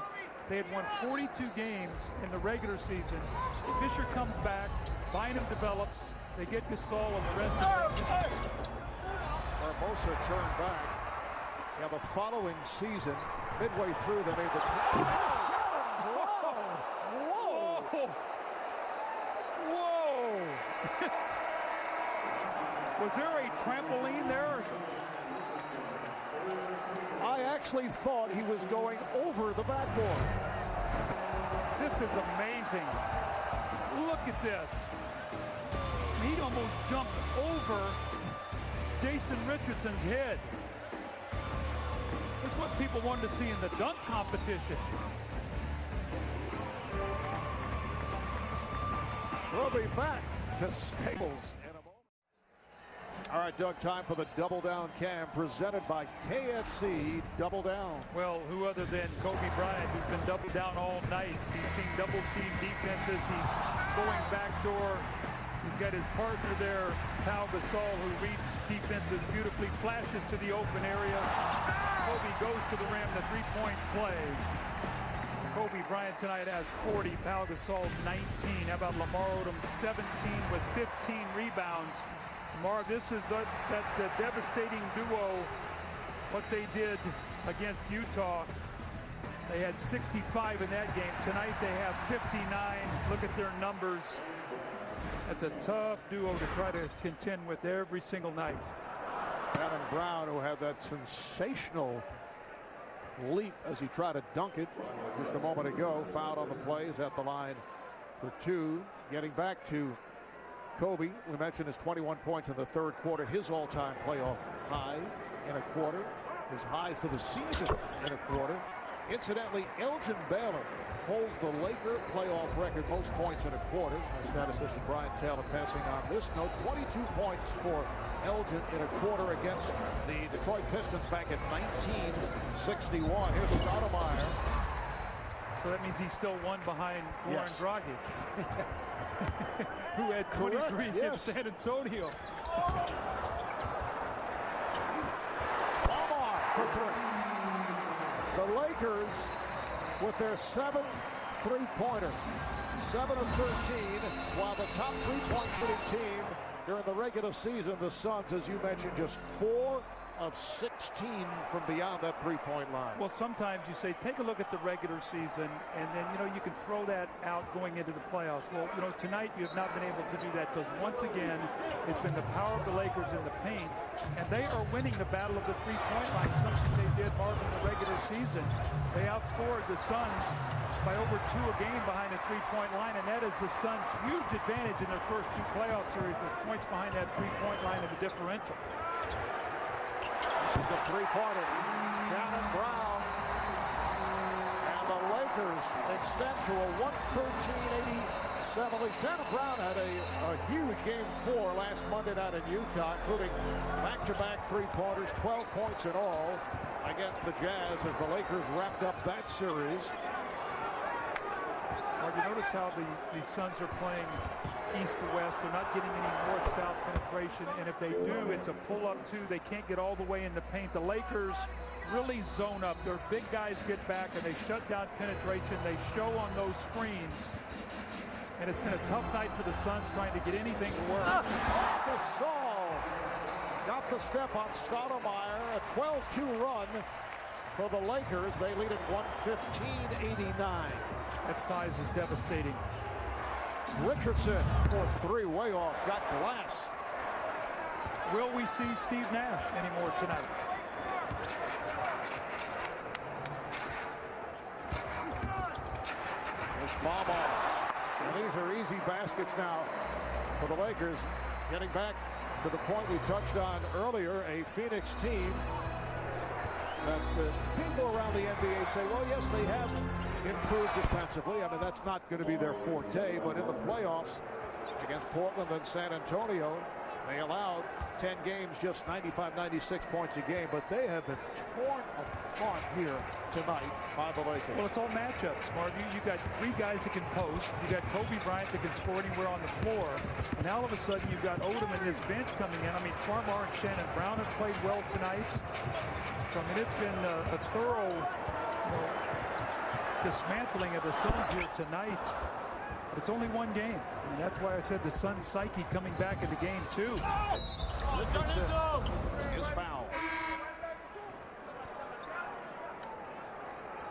S2: They had won 42 games in the regular season. Fisher comes back, Bynum develops, they get Gasol and the rest of it.
S1: Barbosa turned back. Yeah, the following season, midway through, they made the... Whoa!
S2: Whoa! Whoa! Was there a trampoline there or something?
S1: I actually thought he was going over the backboard.
S2: This is amazing. Look at this. He almost jumped over Jason Richardson's head. This is what people wanted to see in the dunk competition.
S1: We'll be back to Staples in a moment. All right, Doug, time for the Double Down Cam presented by KFC Double Down.
S2: Well, who other than Kobe Bryant, who's been double down all night. He's seen double team defenses. He's going backdoor. He's got his partner there, Pau Gasol, who reads defenses beautifully, flashes to the open area. Kobe goes to the rim, the three-point play. Kobe Bryant tonight has 40, Pau Gasol 19. How about Lamar Odom 17 with 15 rebounds. Marv, this is that devastating duo, what they did against Utah. They had 65 in that game. Tonight they have 59. Look at their numbers. That's a tough duo to try to contend with every single night.
S1: Adam Brown, who had that sensational leap as he tried to dunk it just a moment ago, fouled on the play, is at the line for 2. Getting back to Kobe, we mentioned his 21 points in the third quarter, his all-time playoff high in a quarter, his high for the season in a quarter. Incidentally, Elgin Baylor holds the Laker playoff record, most points in a quarter. Our statistician Brian Taylor passing on this note. 22 points for Elgin in a quarter against the Detroit Pistons back in 1961. Here's Stoudemire.
S2: So that means he's still one behind Goran Dragic, who had 23 in San Antonio.
S1: Lamar for 3. The Lakers with their 7th three-pointer, 7 of 13, while the top three-point shooting team during the regular season, the Suns, as you mentioned, just 4 of 16 from beyond that three-point line.
S2: Well, sometimes you say, take a look at the regular season, and then, you can throw that out going into the playoffs. Well, tonight you have not been able to do that because, once again, it's been the power of the Lakers in the paint, and they are winning the battle of the three-point line, something they did, Mark, in the regular season. They outscored the Suns by over 2 a game behind the three-point line, and that is the Suns' huge advantage in their first 2 playoff series, was points behind that three-point line and the differential.
S1: This is the three-pointer. Shannon Brown. And the Lakers extend to a 113-87 lead. Shannon Brown had a huge game 4 last Monday night in Utah, including back-to-back three-pointers, 12 points in all against the Jazz as the Lakers wrapped up that series.
S2: Well, you notice how the Suns are playing east to west. They're not getting any north-south penetration, and if they do, it's a pull-up too. They can't get all the way in the paint. The Lakers really zone up. Their big guys get back, and they shut down penetration. They show on those screens, and it's been a tough night for the Suns trying to get anything to work.
S1: Gasol got the step on Stoudemire. A 12-2 run for the Lakers. They lead at 115-89.
S2: That size is devastating.
S1: Richardson for three, way off, got glass.
S2: Will we see Steve Nash anymore tonight?
S1: There's Farmar. And these are easy baskets now for the Lakers. Getting back to the point we touched on earlier, a Phoenix team that people around the NBA say, well, yes, they have improved defensively. I mean, that's not going to be their forte, but in the playoffs against Portland and San Antonio, they allowed 10 games, just 95, 96 points a game, but they have been torn apart here tonight by the Lakers.
S2: Well, it's all matchups, Marv. You got three guys that can post. You got Kobe Bryant that can score anywhere on the floor. And all of a sudden, you've got Odom and his bench coming in. I mean, Farmar and Shannon Brown have played well tonight. So, I mean, it's been a thorough dismantling of the Suns here tonight. But it's only one game. And that's why I said the Suns' psyche coming back in the game, too.
S1: Richardson is fouled.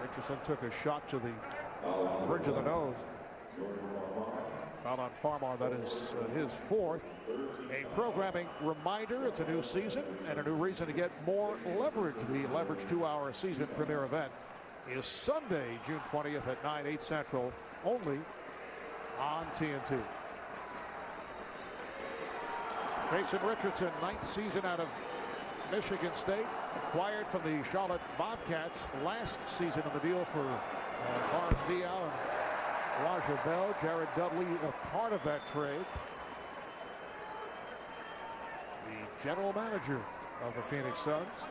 S1: Richardson took a shot to the bridge of the nose. Foul on Farmar, that is his fourth. A programming reminder, it's a new season and a new reason to get more leverage. The Leverage 2-hour season premiere event is Sunday, June 20th at 9, 8 Central, only on TNT. Jason Richardson, 9th season out of Michigan State, acquired from the Charlotte Bobcats last season in the deal for Boris Diaw and Raja Bell. Jared Dudley, a part of that trade. The general manager of the Phoenix Suns,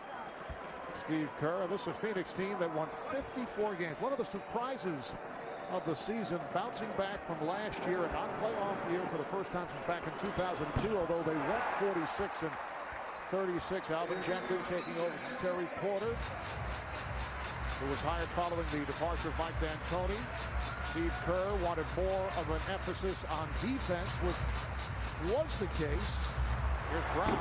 S1: Steve Kerr. This is a Phoenix team that won 54 games. One of the surprises of the season, bouncing back from last year, a non-playoff year for the first time since back in 2002, although they went 46 and 36. Alvin Gentry taking over from Terry Porter, who was hired following the departure of Mike D'Antoni. Steve Kerr wanted more of an emphasis on defense, which was the case. Here's Brown.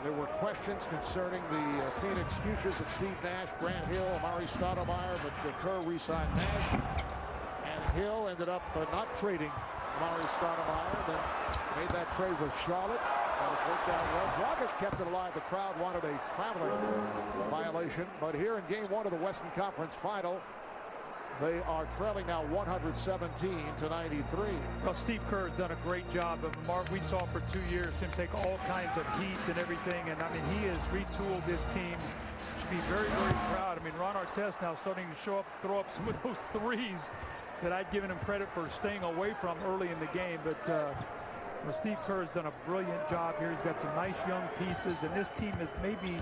S1: There were questions concerning the Phoenix futures of Steve Nash, Grant Hill, Amari Stoudemire, but Kerr re-signed Nash. And Hill ended up not trading Amari Stoudemire, then made that trade with Charlotte. That has worked out well. Dragic kept it alive. The crowd wanted a traveling violation. But here in game one of the Western Conference Final, they are trailing now 117 to 93.
S2: Well, Steve Kerr has done a great job. Mark, we saw for 2 years him take all kinds of heat and everything. And, I mean, he has retooled this team. Should be very, very proud. I mean, Ron Artest now starting to throw up some of those threes that I'd given him credit for staying away from early in the game. But well, Steve Kerr has done a brilliant job here. He's got some nice young pieces. And this team is maybe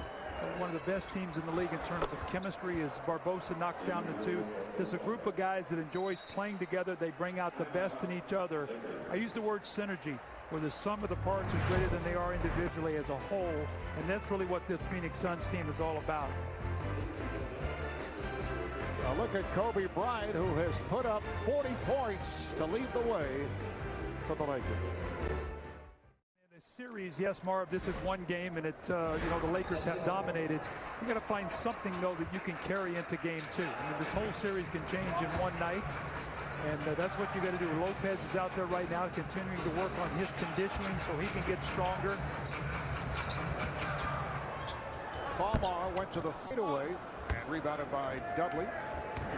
S2: one of the best teams in the league in terms of chemistry as Barbosa knocks down the two. There's a group of guys that enjoys playing together. They bring out the best in each other. I use the word synergy, where the sum of the parts is greater than they are individually as a whole. And that's really what this Phoenix Suns team is all about.
S1: Now look at Kobe Bryant, who has put up 40 points to lead the way for the Lakers.
S2: Series, yes, Marv, this is one game, and you know, the Lakers have dominated. You got to find something, though, that you can carry into game two. I mean, this whole series can change in one night, and that's what you got to do. Lopez is out there right now continuing to work on his conditioning so he can get stronger.
S1: Farmar went to the fadeaway and rebounded by Dudley.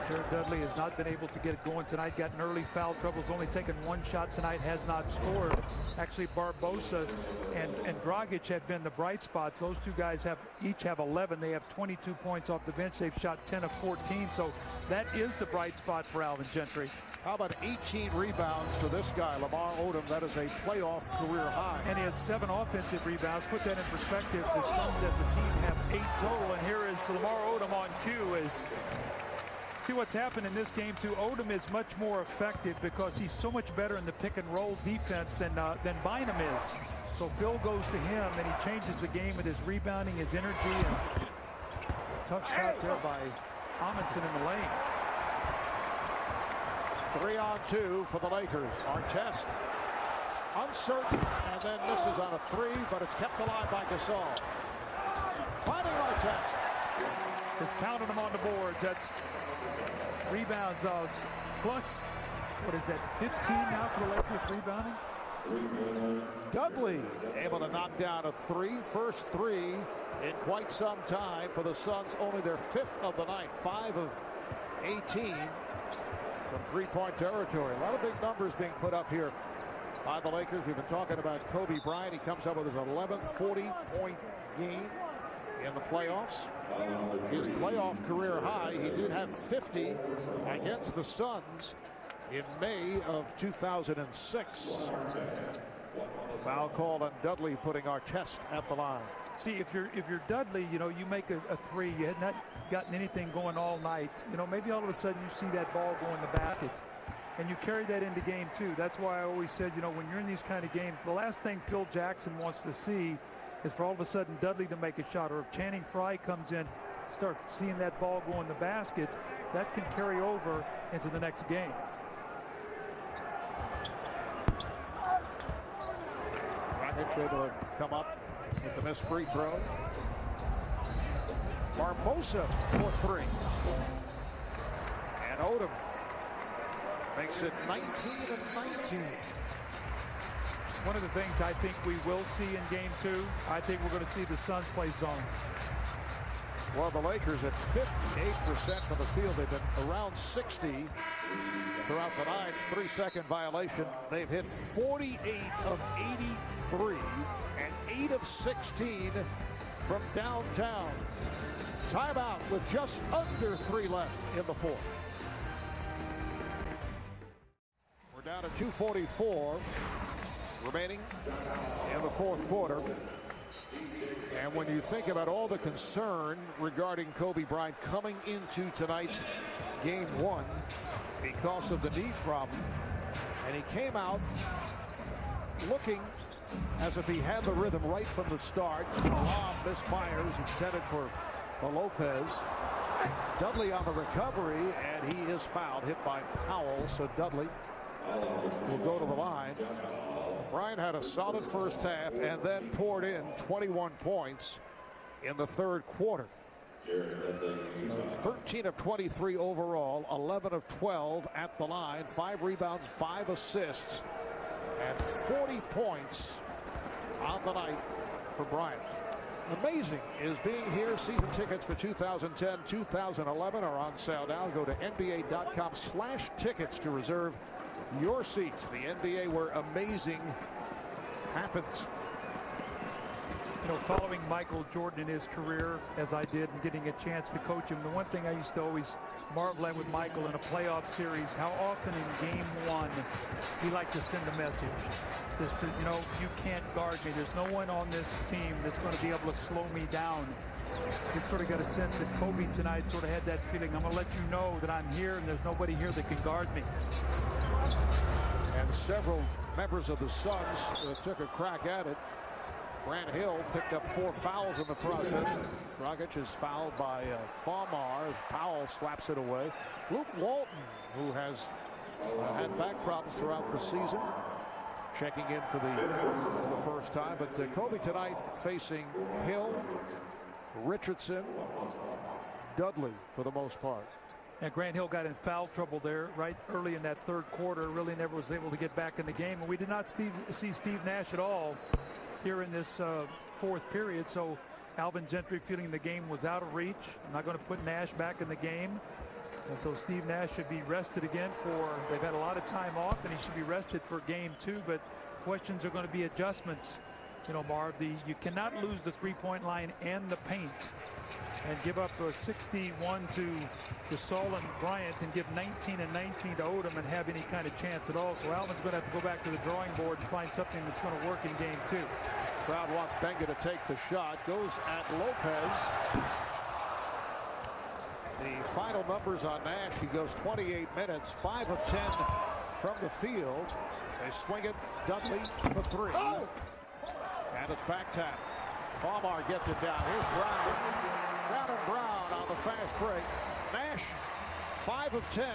S2: Jared Dudley has not been able to get it going tonight. Got in early foul trouble. Has only taken one shot tonight. Has not scored. Actually, Barbosa and Dragic have been the bright spots. Those two guys each have 11. They have 22 points off the bench. They've shot 10 of 14. So that is the bright spot for Alvin Gentry.
S1: How about 18 rebounds for this guy, Lamar Odom? That is a playoff career high.
S2: And he has 7 offensive rebounds. Put that in perspective. The Suns as a team have 8 total. And here is Lamar Odom on cue as See what's happened in this game too. Odom is much more effective because he's so much better in the pick and roll defense than Bynum is. So Phil goes to him and he changes the game with his rebounding, his energy, and tough shot there by Amundsen in the lane.
S1: 3-on-2 for the Lakers. Artest uncertain and then misses on a three, but it's kept alive by Gasol. Finding Artest.
S2: Just pounding them on the boards. That's rebounds plus, what is that, 15 now for the Lakers rebounding?
S1: Dudley able to knock down a three. First three in quite some time for the Suns. Only their 5th of the night. 5 of 18 from three-point territory. A lot of big numbers being put up here by the Lakers. We've been talking about Kobe Bryant. He comes up with his 11th 40-point game in the playoffs. His playoff career high. He did have 50 against the Suns in May of 2006. Foul call on Dudley, putting Artest at the line.
S2: See, if you're Dudley, you know, you make a three. You had not gotten anything going all night. You know, maybe all of a sudden you see that ball go in the basket, and you carry that into game two. That's why I always said, you know, when you're in these kind of games, the last thing Phil Jackson wants to see is for all of a sudden Dudley to make a shot, or if Channing Frye comes in, start seeing that ball go in the basket, that can carry over into the next game.
S1: Dragic able to come up with the missed free throw. Barbosa for three. And Odom makes it 19-19.
S2: One of the things I think we will see in game two, I think we're going to see the Suns play zone.
S1: Well, the Lakers at 58% from the field. They've been around 60 throughout the night. 3-second violation. They've hit 48 of 83 and 8 of 16 from downtown. Timeout with just under 3 left in the fourth. We're down to 2:44 remaining in the fourth quarter. And when you think about all the concern regarding Kobe Bryant coming into tonight's game one because of the knee problem, and he came out looking as if he had the rhythm right from the start. Lob misfires, intended for Lopez. Dudley on the recovery, and he is fouled, hit by Powell. So Dudley will go to the line. Bryant had a solid first half and then poured in 21 points in the third quarter. 13 of 23 overall, 11 of 12 at the line, 5 rebounds, 5 assists, and 40 points on the night for Bryant. Amazing is being here. Season tickets for 2010-2011 are on sale now. Go to NBA.com/tickets to reserve your seats. The NBA where amazing happens.
S2: You know, following Michael Jordan in his career, as I did, and getting a chance to coach him, the one thing I used to always marvel at with Michael in a playoff series, how often in game one he liked to send a message. Just to, you know, you can't guard me. There's no one on this team that's going to be able to slow me down. You sort of got a sense that Kobe tonight sort of had that feeling. I'm going to let you know that I'm here and there's nobody here that can guard me.
S1: And several members of the Suns took a crack at it. Grant Hill picked up 4 fouls in the process. Dragic is fouled by Famar as Powell slaps it away. Luke Walton, who has had back problems throughout the season, checking in for the first time. But Kobe tonight facing Hill, Richardson, Dudley for the most part.
S2: And Grant Hill got in foul trouble there right early in that third quarter. Really never was able to get back in the game. And we did not see Steve Nash at all here in this fourth period. So Alvin Gentry feeling the game was out of reach. I'm not going to put Nash back in the game. And so Steve Nash should be rested again they've had a lot of time off, and he should be rested for game two. But questions are going to be adjustments. You know, Marv, you cannot lose the three-point line and the paint and give up a 61 to Gasol and Bryant and give 19 and 19 to Odom and have any kind of chance at all. So Alvin's going to have to go back to the drawing board and find something that's going to work in game two.
S1: Crowd wants Benga to take the shot. Goes at Lopez. The final numbers on Nash, he goes 28 minutes, 5 of 10 from the field. They swing it, Dudley for 3. Oh! And it's back tap. Farmar gets it down. Here's Brown. Brown and Brown on the fast break. Nash, 5 of 10,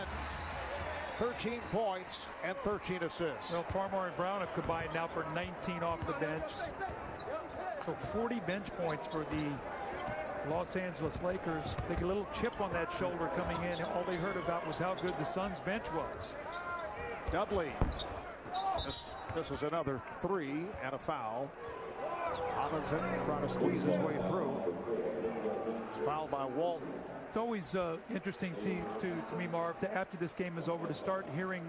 S1: 13 points and 13 assists.
S2: Well, Farmar and Brown have combined now for 19 off the bench. So 40 bench points for the Los Angeles Lakers. They get a little chip on that shoulder coming in. All they heard about was how good the Suns bench was.
S1: Dudley. This is another 3 and a foul. Robinson trying to squeeze his way through. Fouled by Walton.
S2: It's always interesting to me, Marv, after this game is over, to start hearing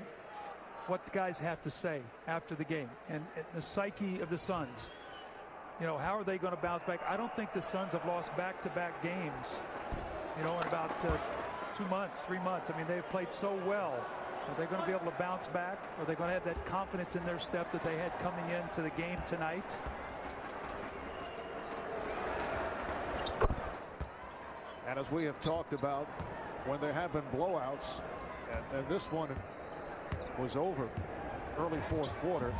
S2: what the guys have to say after the game and the psyche of the Suns. You know, how are they going to bounce back? I don't think the Suns have lost back-to-back games, you know, in about 2 months, 3 months. I mean, they've played so well. Are they going to be able to bounce back? Are they going to have that confidence in their step that they had coming into the game tonight?
S1: And as we have talked about, when there have been blowouts, and this one was over early fourth quarter,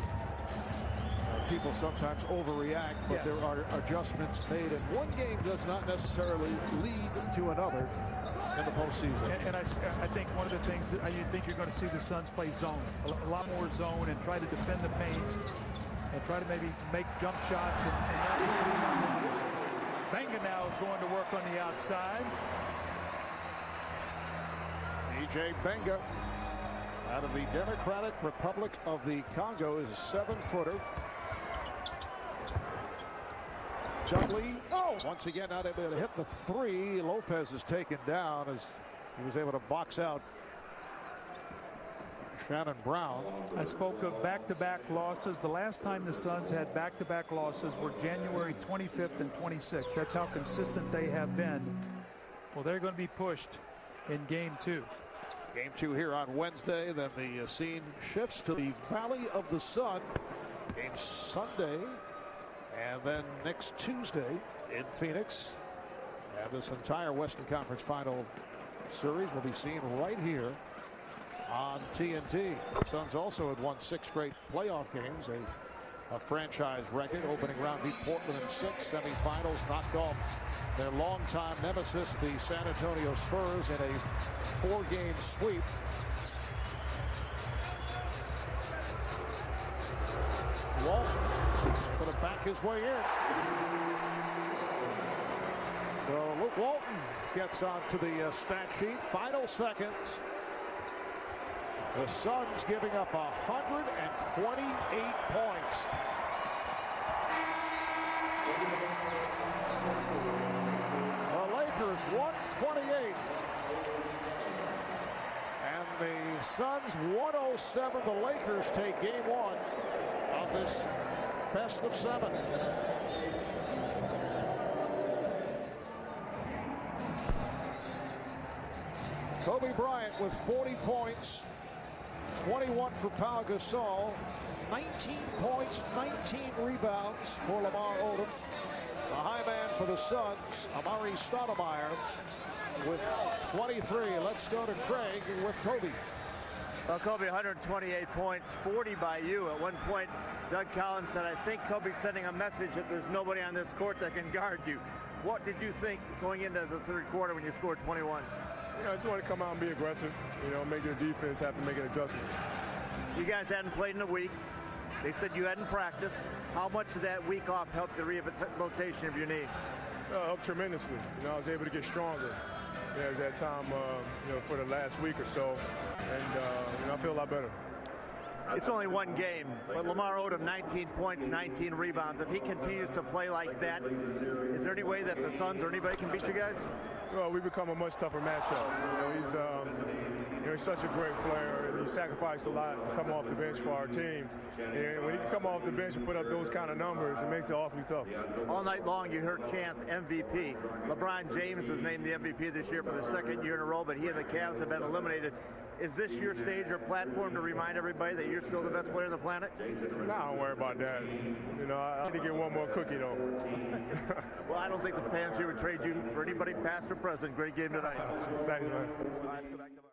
S1: people sometimes overreact, but
S2: yes,
S1: there are adjustments made, and one game does not necessarily lead to another in the postseason.
S2: And I think one of the things that you think you're going to see the Suns play zone, a lot more zone, and try to defend the paint and try to maybe make jump shots and not do something. Benga now is going to work on the outside.
S1: EJ Benga out of the Democratic Republic of the Congo is a 7-footer. Dudley, once again not able to hit the 3. Lopez is taken down as he was able to box out Shannon Brown.
S2: I spoke of back-to-back losses. The last time the Suns had back-to-back losses were January 25th and 26th. That's how consistent they have been. Well, they're going to be pushed in Game 2.
S1: Game 2 here on Wednesday. Then the scene shifts to the Valley of the Sun. Game Sunday. And then next Tuesday in Phoenix. And this entire Western Conference Final Series will be seen right here on TNT. The Suns also had won 6 straight playoff games, a franchise record. Opening round beat Portland in 6. Semifinals knocked off their longtime nemesis, the San Antonio Spurs, in a 4-game sweep. Walton going to back his way in. So Luke Walton gets onto the stat sheet. Final seconds. The Suns giving up 128 points. The Lakers 128. And the Suns 107. The Lakers take game 1 of this best of 7. Kobe Bryant with 40 points. 21 for Pau Gasol, 19 points, 19 rebounds for Lamar Odom. The high man for the Suns, Amari Stoudemire, with 23. Let's go to Craig with Kobe.
S3: Well, Kobe, 128 points, 40 by you. At one point, Doug Collins said, I think Kobe's sending a message that there's nobody on this court that can guard you. What did you think going into the third quarter when you scored 21?
S7: You know, I just want to come out and be aggressive, you know, make the defense have to make an adjustment.
S3: You guys hadn't played in a week. They said you hadn't practiced. How much did that week off help the rehabilitation of your knee?
S7: Helped tremendously. You know, I was able to get stronger as that time, you know, for the last week or so. And, you know, I feel a lot better.
S3: It's only one game, but Lamar Odom, 19 points, 19 rebounds. If he continues to play like that, is there any way that the Suns or anybody can beat you guys?
S7: Well, we become a much tougher matchup. You know, he's such a great player, and he sacrificed a lot to come off the bench for our team. And when he can come off the bench and put up those kind of numbers, it makes it awfully tough.
S3: All night long, you heard chants MVP. LeBron James was named the MVP this year for the 2nd year in a row, but he and the Cavs have been eliminated. Is this your stage or platform to remind everybody that you're still the best player on the planet?
S7: No, don't worry about that. You know, I need to get one more cookie, though.
S3: Well, I don't think the fans here would trade you for anybody past or present. Great game tonight.
S7: Thanks, man.
S3: All right, let's go back to